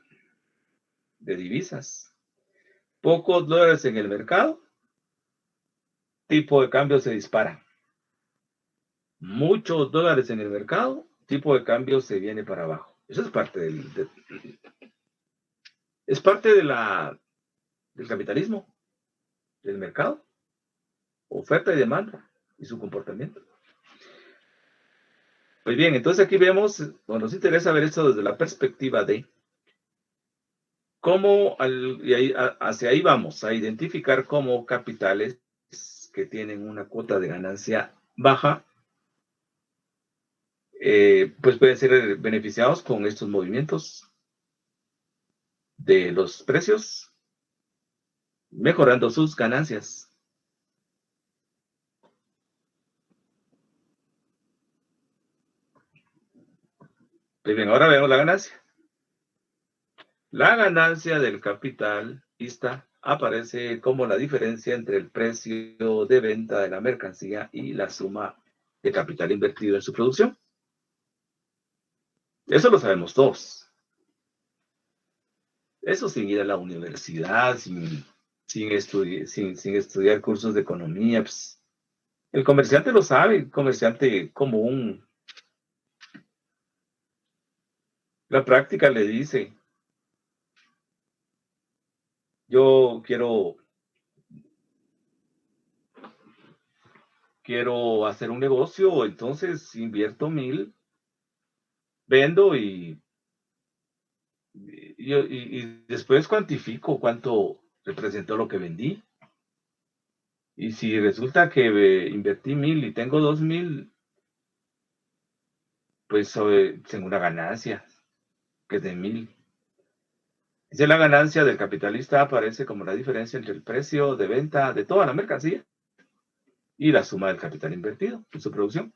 [SPEAKER 1] divisas. Pocos dólares en el mercado, tipo de cambio se dispara. Muchos dólares en el mercado, tipo de cambio se viene para abajo. Eso es parte es parte del capitalismo, del mercado, oferta y demanda y su comportamiento. Pues bien, entonces aquí vemos, nos interesa ver esto desde la perspectiva de cómo, hacia ahí vamos a identificar cómo capitales que tienen una cuota de ganancia baja, pues pueden ser beneficiados con estos movimientos de los precios, mejorando sus ganancias. Pues bien, ahora vemos la ganancia. La ganancia del capitalista aparece como la diferencia entre el precio de venta de la mercancía y la suma de capital invertido en su producción. Eso lo sabemos todos. Eso sin ir a la universidad, sin estudiar cursos de economía. Pues, el comerciante lo sabe, el comerciante común. La práctica le dice, yo quiero hacer un negocio, entonces invierto 1,000, vendo y después cuantifico cuánto representó lo que vendí. Y si resulta que invertí 1,000 y tengo 2,000, pues tengo una ganancia que es de 1,000. Dice, la ganancia del capitalista aparece como la diferencia entre el precio de venta de toda la mercancía y la suma del capital invertido en su producción.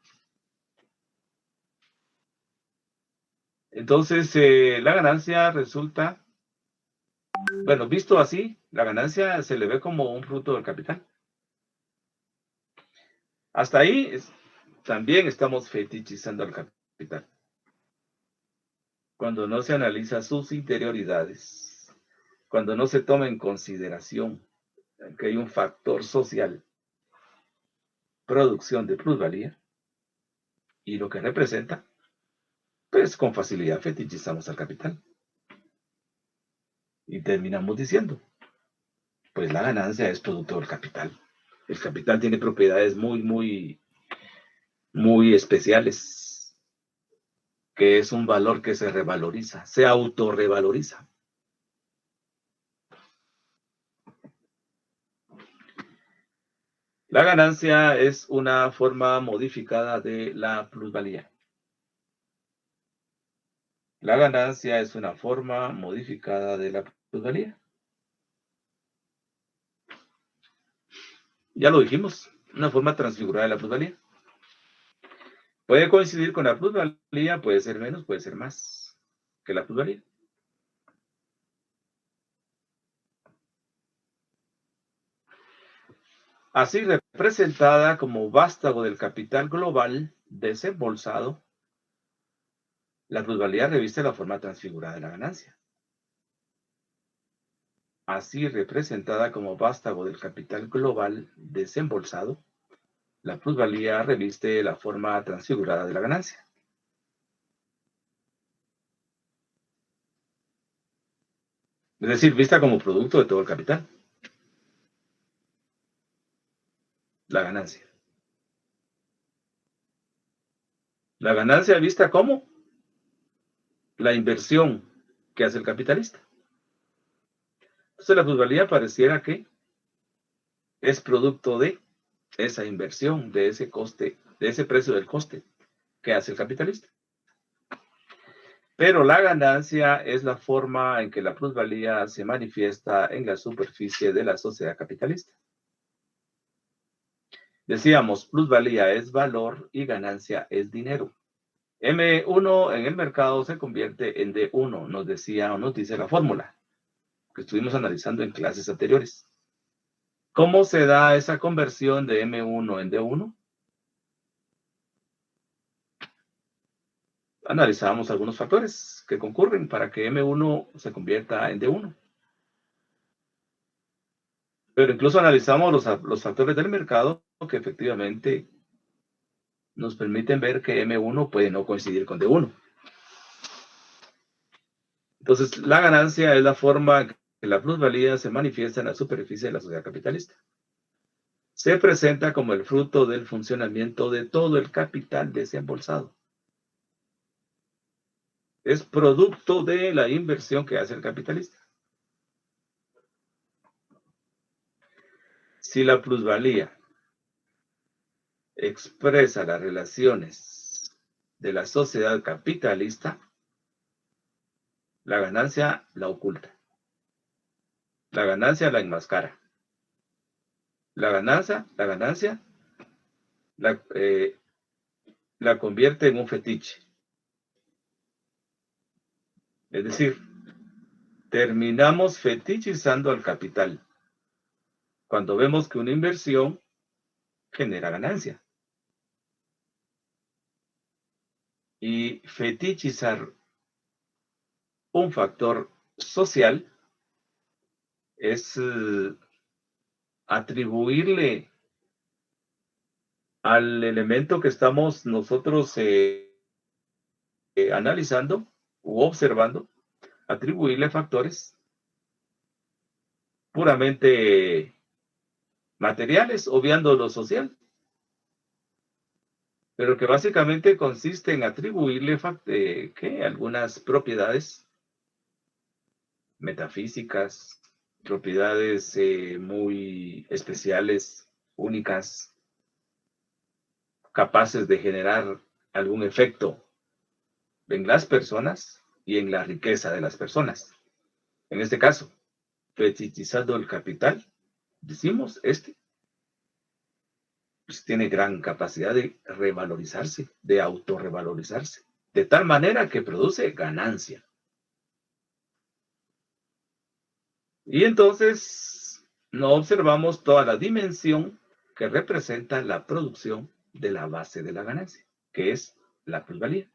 [SPEAKER 1] Entonces, la ganancia resulta, bueno, visto así, la ganancia se le ve como un fruto del capital. Hasta ahí también estamos fetichizando al capital. Cuando no se analiza sus interioridades, cuando no se toma en consideración que hay un factor social, producción de plusvalía, y lo que representa, pues con facilidad fetichizamos al capital. Y terminamos diciendo, pues la ganancia es producto del capital. El capital tiene propiedades muy especiales, que es un valor que se revaloriza, se autorrevaloriza. La ganancia es una forma modificada de la plusvalía. La ganancia es una forma modificada de la plusvalía. Ya lo dijimos, una forma transfigurada de la plusvalía. Puede coincidir con la plusvalía, puede ser menos, puede ser más que la plusvalía. Así representada como vástago del capital global desembolsado, la plusvalía reviste la forma transfigurada de la ganancia. Así representada como vástago del capital global desembolsado, la plusvalía reviste la forma transfigurada de la ganancia. Es decir, vista como producto de todo el capital. La ganancia. La ganancia vista como la inversión que hace el capitalista. Entonces la plusvalía pareciera que es producto de esa inversión, de ese coste, de ese precio del coste que hace el capitalista. Pero la ganancia es la forma en que la plusvalía se manifiesta en la superficie de la sociedad capitalista. Decíamos, plusvalía es valor y ganancia es dinero. M1 en el mercado se convierte en D1, nos decía o nos dice la fórmula que estuvimos analizando en clases anteriores. ¿Cómo se da esa conversión de M1 en D1? Analizamos algunos factores que concurren para que M1 se convierta en D1. Pero incluso analizamos los factores del mercado que efectivamente nos permiten ver que M1 puede no coincidir con D1. Entonces, la ganancia es la forma que la plusvalía se manifiesta en la superficie de la sociedad capitalista. Se presenta como el fruto del funcionamiento de todo el capital desembolsado. Es producto de la inversión que hace el capitalista. Si la plusvalía expresa las relaciones de la sociedad capitalista, la ganancia la oculta. La ganancia la enmascara. La ganancia la convierte en un fetiche. Es decir, terminamos fetichizando al capital cuando vemos que una inversión genera ganancia. Y fetichizar un factor social es atribuirle al elemento que estamos nosotros analizando u observando, atribuirle factores puramente materiales, obviando lo social, pero que básicamente consiste en atribuirle algunas propiedades metafísicas, propiedades muy especiales, únicas, capaces de generar algún efecto en las personas y en la riqueza de las personas. En este caso, fetichizando el capital, decimos, pues, tiene gran capacidad de revalorizarse, de autorrevalorizarse, de tal manera que produce ganancia. Y entonces no observamos toda la dimensión que representa la producción de la base de la ganancia, que es la plusvalía.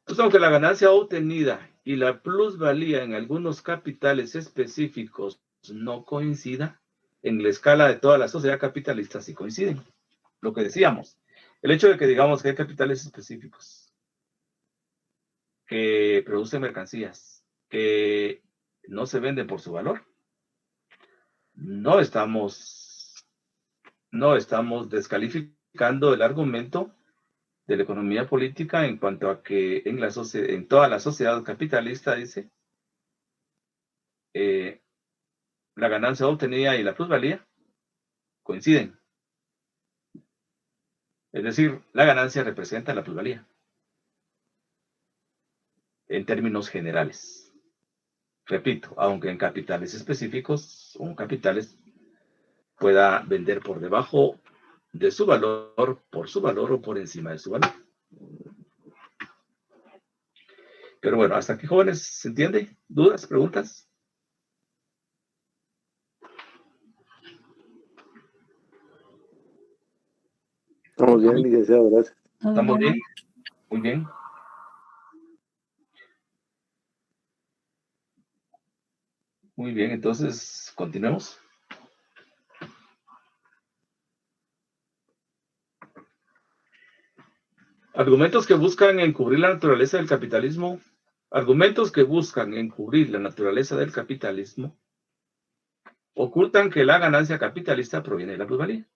[SPEAKER 1] Pues aunque la ganancia obtenida y la plusvalía en algunos capitales específicos no coincida, en la escala de toda la sociedad capitalista sí coinciden. Lo que decíamos, el hecho de que digamos que hay capitales específicos que producen mercancías que no se venden por su valor, no estamos descalificando el argumento de la economía política en cuanto a que en toda la sociedad capitalista, dice, la ganancia obtenida y la plusvalía coinciden. Es decir, la ganancia representa la plusvalía en términos generales. Repito, aunque en capitales específicos, un capital pueda vender por debajo de su valor, por su valor o por encima de su valor. Pero bueno, hasta aquí, jóvenes, ¿se entiende? ¿Dudas? ¿Preguntas?
[SPEAKER 3] Estamos bien, licenciado, gracias.
[SPEAKER 1] ¿Estamos bien? Muy bien. Muy bien, entonces, continuemos. Argumentos que buscan encubrir la naturaleza del capitalismo. Argumentos que buscan encubrir la naturaleza del capitalismo ocultan que la ganancia capitalista proviene de la plusvalía.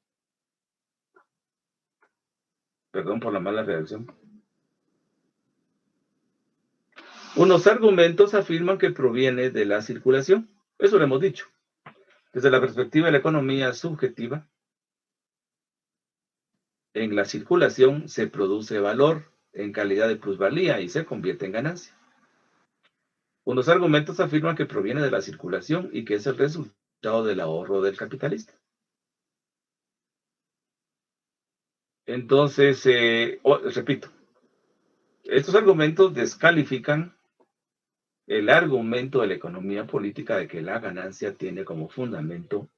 [SPEAKER 1] Perdón por la mala redacción. Unos argumentos afirman que proviene de la circulación. Eso lo hemos dicho. Desde la perspectiva de la economía subjetiva, en la circulación se produce valor en calidad de plusvalía y se convierte en ganancia. Unos argumentos afirman que proviene de la circulación y que es el resultado del ahorro del capitalista. Entonces, repito, estos argumentos descalifican el argumento de la economía política de que la ganancia tiene como fundamento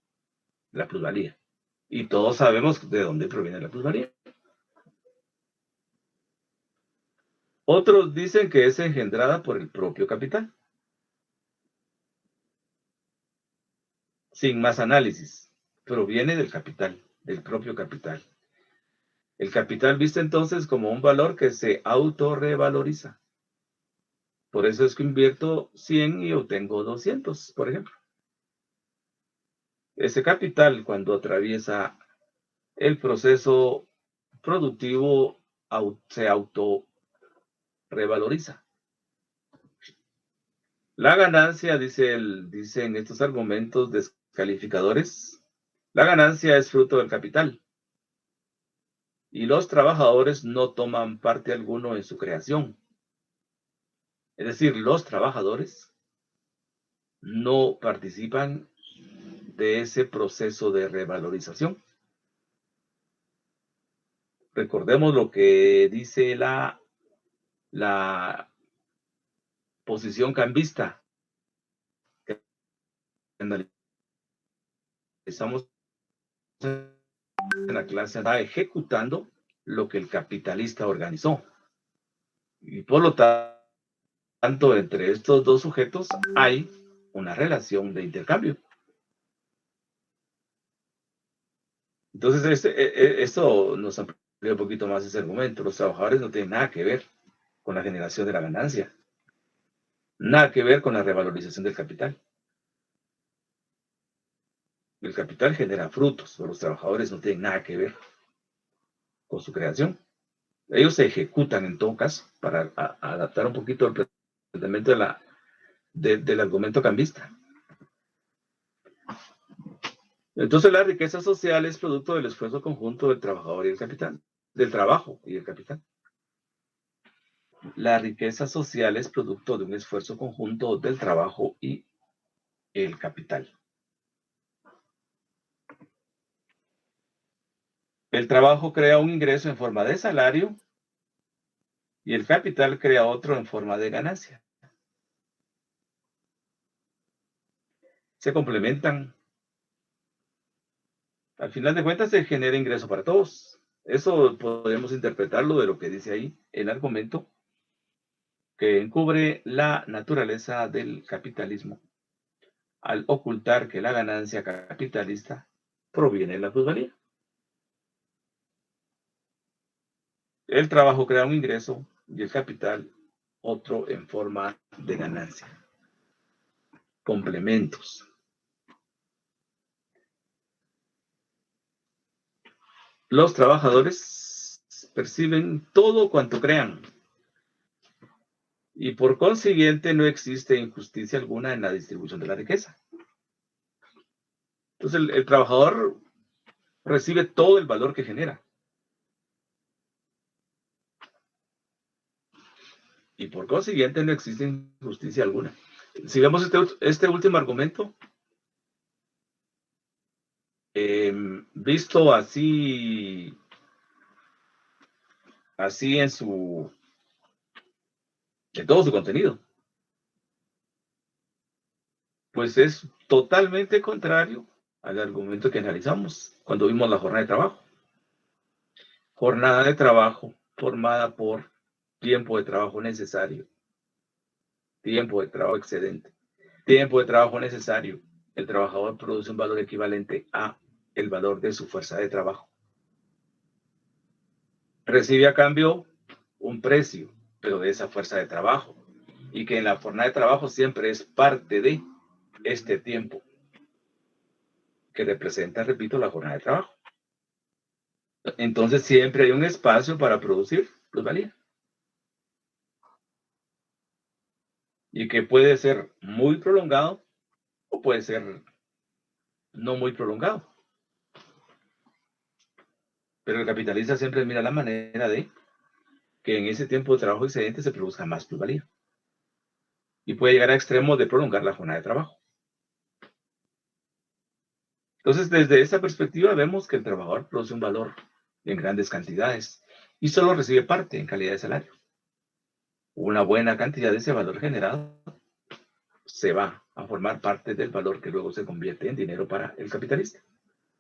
[SPEAKER 1] la plusvalía. Y todos sabemos de dónde proviene la plusvalía. Otros dicen que es engendrada por el propio capital. Sin más análisis, proviene del capital, del propio capital. El capital visto entonces como un valor que se autorrevaloriza. Por eso es que invierto 100 y obtengo 200, por ejemplo. Ese capital, cuando atraviesa el proceso productivo, se autorrevaloriza. La ganancia, dicen estos argumentos descalificadores, la ganancia es fruto del capital. Y los trabajadores no toman parte alguno en su creación. Es decir, los trabajadores no participan de ese proceso de revalorización. Recordemos lo que dice la posición cambista. Estamos en la clase, está ejecutando lo que el capitalista organizó. Y por lo tanto, entre estos dos sujetos hay una relación de intercambio. Entonces, esto nos amplía un poquito más ese argumento. Los trabajadores no tienen nada que ver con la generación de la ganancia. Nada que ver con la revalorización del capital. El capital genera frutos, pero los trabajadores no tienen nada que ver con su creación. Ellos se ejecutan en todo caso para adaptar un poquito el planteamiento del argumento cambista. Entonces la riqueza social es producto del esfuerzo conjunto del trabajador y el capital, del trabajo y el capital. La riqueza social es producto de un esfuerzo conjunto del trabajo y el capital. El trabajo crea un ingreso en forma de salario y el capital crea otro en forma de ganancia. Se complementan. Al final de cuentas se genera ingreso para todos. Eso podemos interpretarlo de lo que dice ahí el argumento que encubre la naturaleza del capitalismo al ocultar que la ganancia capitalista proviene de la plusvalía. El trabajo crea un ingreso y el capital otro en forma de ganancia. Complementos. Los trabajadores perciben todo cuanto crean y por consiguiente no existe injusticia alguna en la distribución de la riqueza. Entonces el trabajador recibe todo el valor que genera. Y por consiguiente no existe injusticia alguna. Si vemos este último argumento, visto así en todo su contenido, pues es totalmente contrario al argumento que analizamos cuando vimos la jornada de trabajo. Jornada de trabajo formada por tiempo de trabajo necesario, tiempo de trabajo excedente, tiempo de trabajo necesario. El trabajador produce un valor equivalente a el valor de su fuerza de trabajo. Recibe a cambio un precio, pero de esa fuerza de trabajo, y que en la jornada de trabajo siempre es parte de este tiempo, que representa, repito, la jornada de trabajo. Entonces siempre hay un espacio para producir plusvalía. y que puede ser muy prolongado o puede ser no muy prolongado. Pero el capitalista siempre mira la manera de que en ese tiempo de trabajo excedente se produzca más plusvalía. Y puede llegar a extremos de prolongar la jornada de trabajo. Entonces, desde esa perspectiva vemos que el trabajador produce un valor en grandes cantidades y solo recibe parte en calidad de salario. Una buena cantidad de ese valor generado se va a formar parte del valor que luego se convierte en dinero para el capitalista.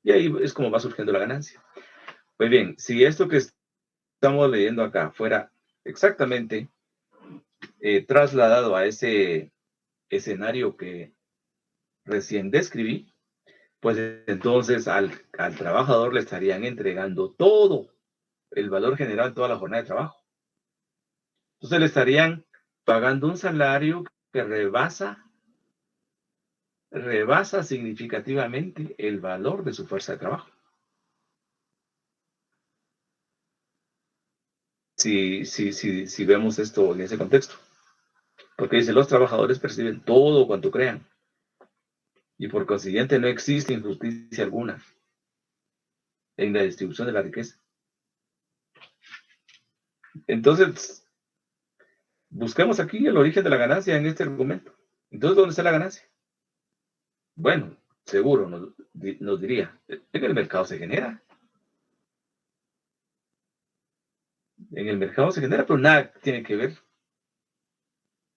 [SPEAKER 1] Y ahí es como va surgiendo la ganancia. Pues bien, si esto que estamos leyendo acá fuera exactamente trasladado a ese escenario que recién describí, pues entonces al trabajador le estarían entregando todo el valor generado en toda la jornada de trabajo. Entonces le estarían pagando un salario que rebasa significativamente el valor de su fuerza de trabajo. Si vemos esto en ese contexto. Porque dice, los trabajadores perciben todo cuanto crean. Y por consiguiente no existe injusticia alguna en la distribución de la riqueza. Entonces, busquemos aquí el origen de la ganancia en este argumento. Entonces, ¿dónde está la ganancia? Bueno, seguro nos diría, en el mercado se genera. En el mercado se genera, pero nada tiene que ver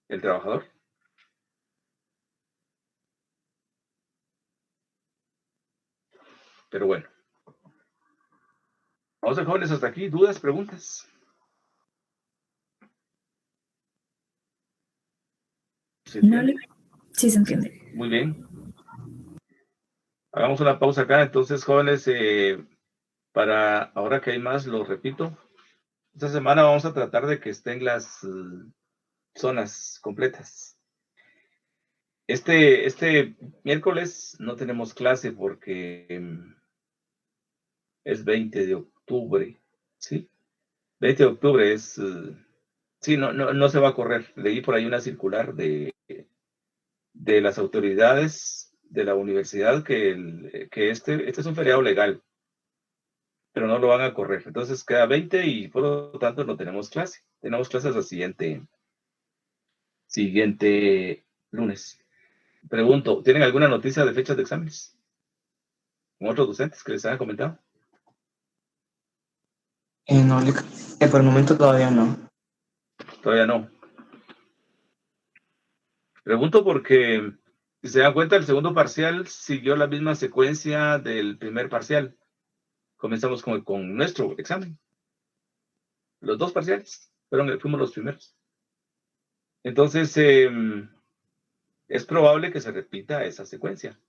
[SPEAKER 1] el trabajador. Pero bueno. Vamos a ver, jóvenes, hasta aquí. ¿Dudas, preguntas? ¿Se entiende?
[SPEAKER 4] Sí, se entiende.
[SPEAKER 1] Muy bien. Hagamos una pausa acá. Entonces, jóvenes, para ahora que hay más, lo repito. Esta semana vamos a tratar de que estén las zonas completas. Este miércoles no tenemos clase porque es 20 de octubre, ¿sí? 20 de octubre es... sí, no se va a correr. Leí por ahí una circular de las autoridades de la universidad que este es un feriado legal, pero no lo van a correr. Entonces queda 20 y por lo tanto no tenemos clase. Tenemos clases al siguiente lunes. Pregunto, ¿tienen alguna noticia de fechas de exámenes? ¿Con otros docentes que les hayan comentado?
[SPEAKER 2] No, por el momento todavía no.
[SPEAKER 1] Todavía no. Pregunto porque, si se dan cuenta, el segundo parcial siguió la misma secuencia del primer parcial. Comenzamos con nuestro examen. Los dos parciales fuimos los primeros. Entonces, es probable que se repita esa secuencia.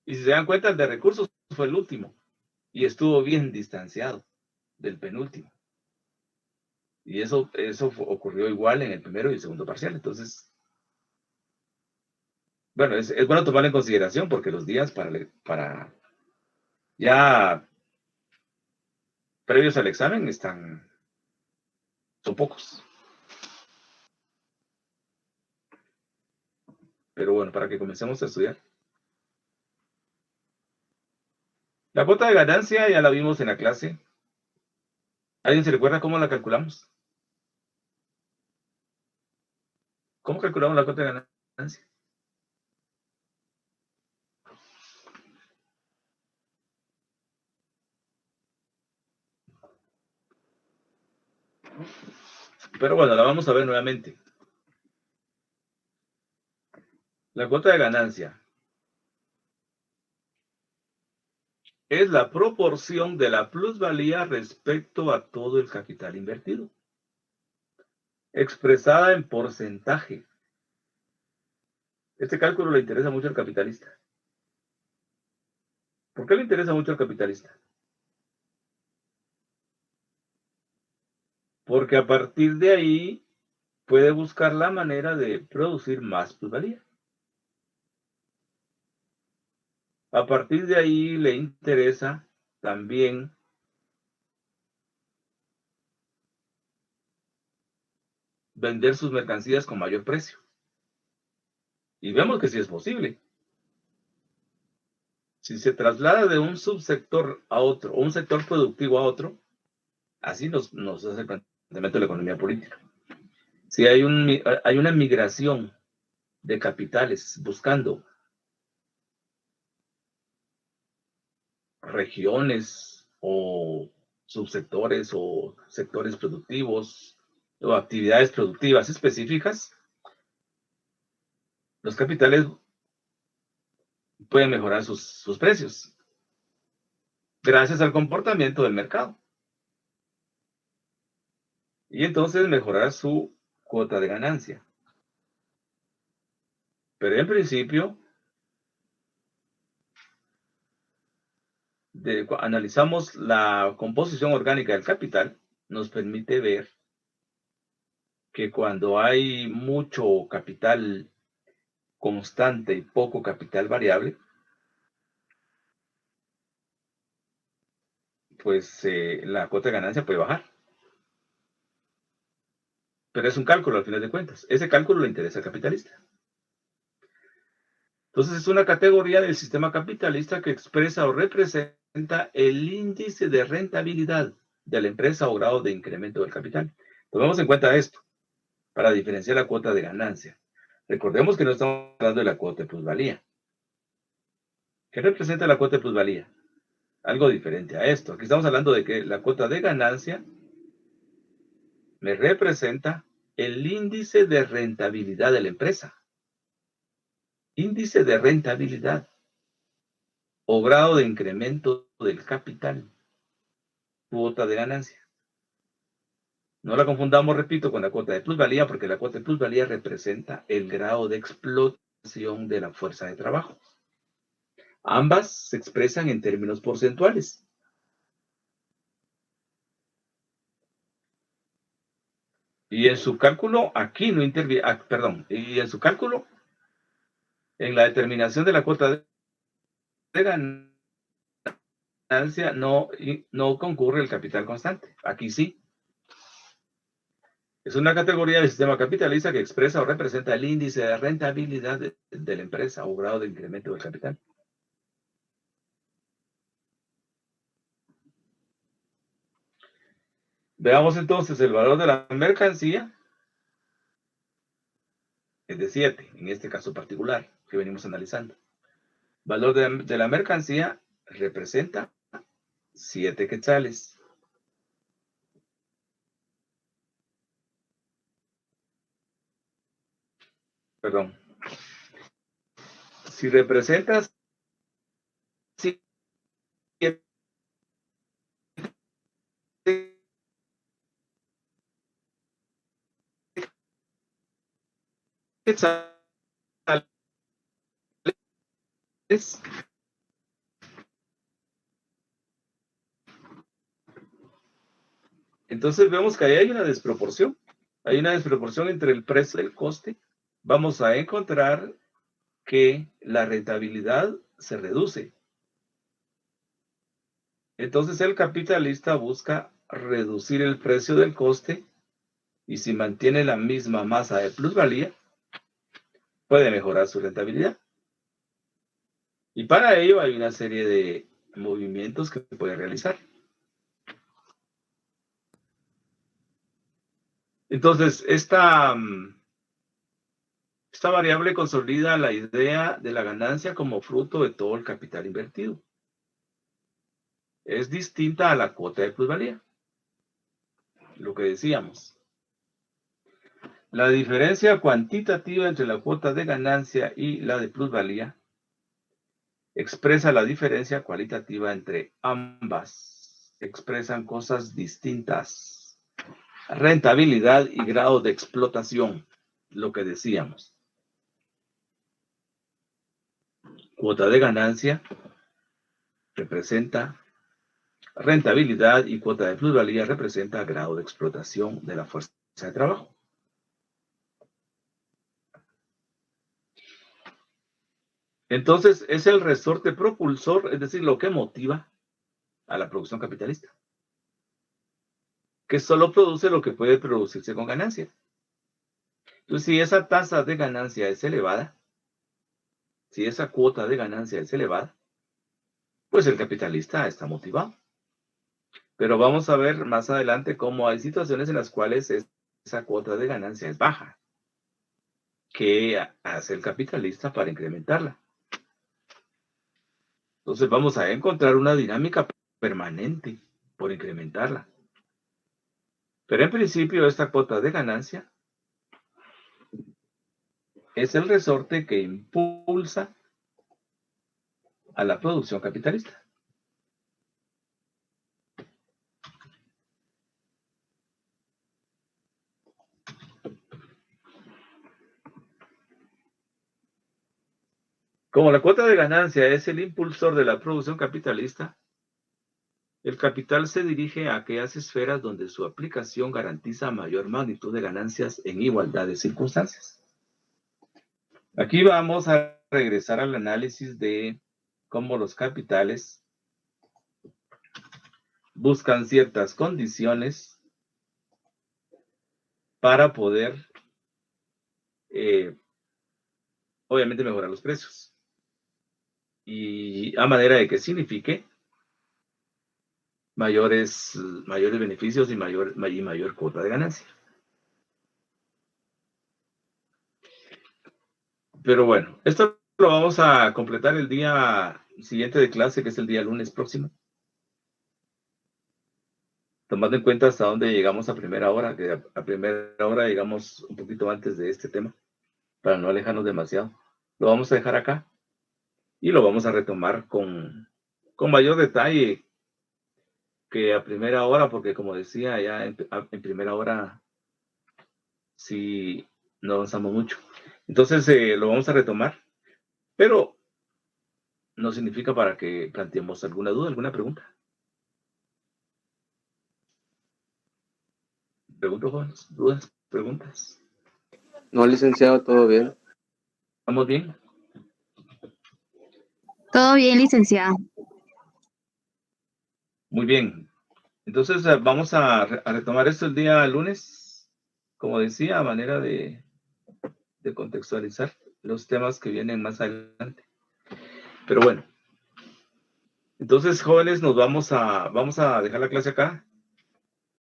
[SPEAKER 1] Y si se dan cuenta, el de recursos fue el último y estuvo bien distanciado del penúltimo. Y eso ocurrió igual en el primero y el segundo parcial. Entonces, bueno, es bueno tomarlo en consideración porque los días para ya previos al examen son pocos. Pero bueno, para que comencemos a estudiar. La cuota de ganancia ya la vimos en la clase. ¿Alguien se recuerda cómo la calculamos? ¿Cómo calculamos la cuota de ganancia? Pero bueno, la vamos a ver nuevamente. La cuota de ganancia es la proporción de la plusvalía respecto a todo el capital invertido, expresada en porcentaje. Este cálculo le interesa mucho al capitalista. ¿Por qué le interesa mucho al capitalista? Porque a partir de ahí puede buscar la manera de producir más plusvalía. A partir de ahí le interesa también vender sus mercancías con mayor precio. Y vemos que sí es posible. Si se traslada de un subsector a otro, o un sector productivo a otro, así nos hace el planteamiento de la economía política. Si hay una migración de capitales buscando regiones o subsectores o sectores productivos o actividades productivas específicas, los capitales pueden mejorar sus precios gracias al comportamiento del mercado. Y entonces mejorar su cuota de ganancia. Pero en principio, analizamos la composición orgánica del capital, nos permite ver que cuando hay mucho capital constante y poco capital variable, pues la cuota de ganancia puede bajar. Pero es un cálculo al final de cuentas. Ese cálculo le interesa al capitalista. Entonces es una categoría del sistema capitalista que expresa o representa el índice de rentabilidad de la empresa o grado de incremento del capital. Tomemos en cuenta esto para diferenciar la cuota de ganancia. Recordemos que no estamos hablando de la cuota de plusvalía. ¿Qué representa la cuota de plusvalía? Algo diferente a esto. Aquí estamos hablando de que la cuota de ganancia me representa el índice de rentabilidad de la empresa. Índice de rentabilidad o grado de incremento del capital. Cuota de ganancia. No la confundamos, repito, con la cuota de plusvalía, porque la cuota de plusvalía representa el grado de explotación de la fuerza de trabajo. Ambas se expresan en términos porcentuales. Y en su cálculo, aquí no interviene, y en su cálculo, en la determinación de la cuota de ganancia, no concurre el capital constante. Aquí sí. Es una categoría del sistema capitalista que expresa o representa el índice de rentabilidad de la empresa o grado de incremento del capital. Veamos entonces el valor de la mercancía, es de 7, en este caso particular que venimos analizando. Valor de la mercancía representa 7 quetzales. Perdón. Si representas 7 quetzales, entonces vemos que ahí hay una desproporción. Hay una desproporción entre el precio y el coste. Vamos a encontrar que la rentabilidad se reduce. Entonces el capitalista busca reducir el precio del coste y si mantiene la misma masa de plusvalía, puede mejorar su rentabilidad. Y para ello hay una serie de movimientos que puede realizar. Entonces, esta variable consolida la idea de la ganancia como fruto de todo el capital invertido. Es distinta a la cuota de plusvalía. Lo que decíamos. La diferencia cuantitativa entre la cuota de ganancia y la de plusvalía expresa la diferencia cualitativa entre ambas. Expresan cosas distintas. Rentabilidad y grado de explotación, lo que decíamos. Cuota de ganancia representa rentabilidad y cuota de plusvalía representa grado de explotación de la fuerza de trabajo. Entonces, es el resorte propulsor, es decir, lo que motiva a la producción capitalista, que solo produce lo que puede producirse con ganancia. Entonces, si esa tasa de ganancia es elevada, si esa cuota de ganancia es elevada, pues el capitalista está motivado. Pero vamos a ver más adelante cómo hay situaciones en las cuales esa cuota de ganancia es baja. ¿Qué hace el capitalista para incrementarla? Entonces vamos a encontrar una dinámica permanente por incrementarla. Pero en principio esta cuota de ganancia es el resorte que impulsa a la producción capitalista. Como la cuota de ganancia es el impulsor de la producción capitalista, el capital se dirige a aquellas esferas donde su aplicación garantiza mayor magnitud de ganancias en igualdad de circunstancias. Aquí vamos a regresar al análisis de cómo los capitales buscan ciertas condiciones para poder, obviamente, mejorar los precios. Y a manera de que signifique mayores beneficios y mayor cuota de ganancia. Pero bueno, esto lo vamos a completar el día siguiente de clase, que es el día lunes próximo. Tomando en cuenta hasta dónde llegamos a primera hora, que a primera hora llegamos un poquito antes de este tema, para no alejarnos demasiado. Lo vamos a dejar acá y lo vamos a retomar con mayor detalle que a primera hora, porque como decía, ya en primera hora sí no avanzamos mucho. Entonces lo vamos a retomar, pero no significa para que planteemos alguna duda, alguna pregunta. Pregunto, jóvenes, dudas, preguntas.
[SPEAKER 3] No, licenciado, todo bien.
[SPEAKER 1] ¿Estamos bien?
[SPEAKER 4] Todo bien, licenciado.
[SPEAKER 1] Muy bien. Entonces vamos a retomar esto el día lunes, como decía, a manera de contextualizar los temas que vienen más adelante. Pero bueno, entonces jóvenes, vamos a dejar la clase acá.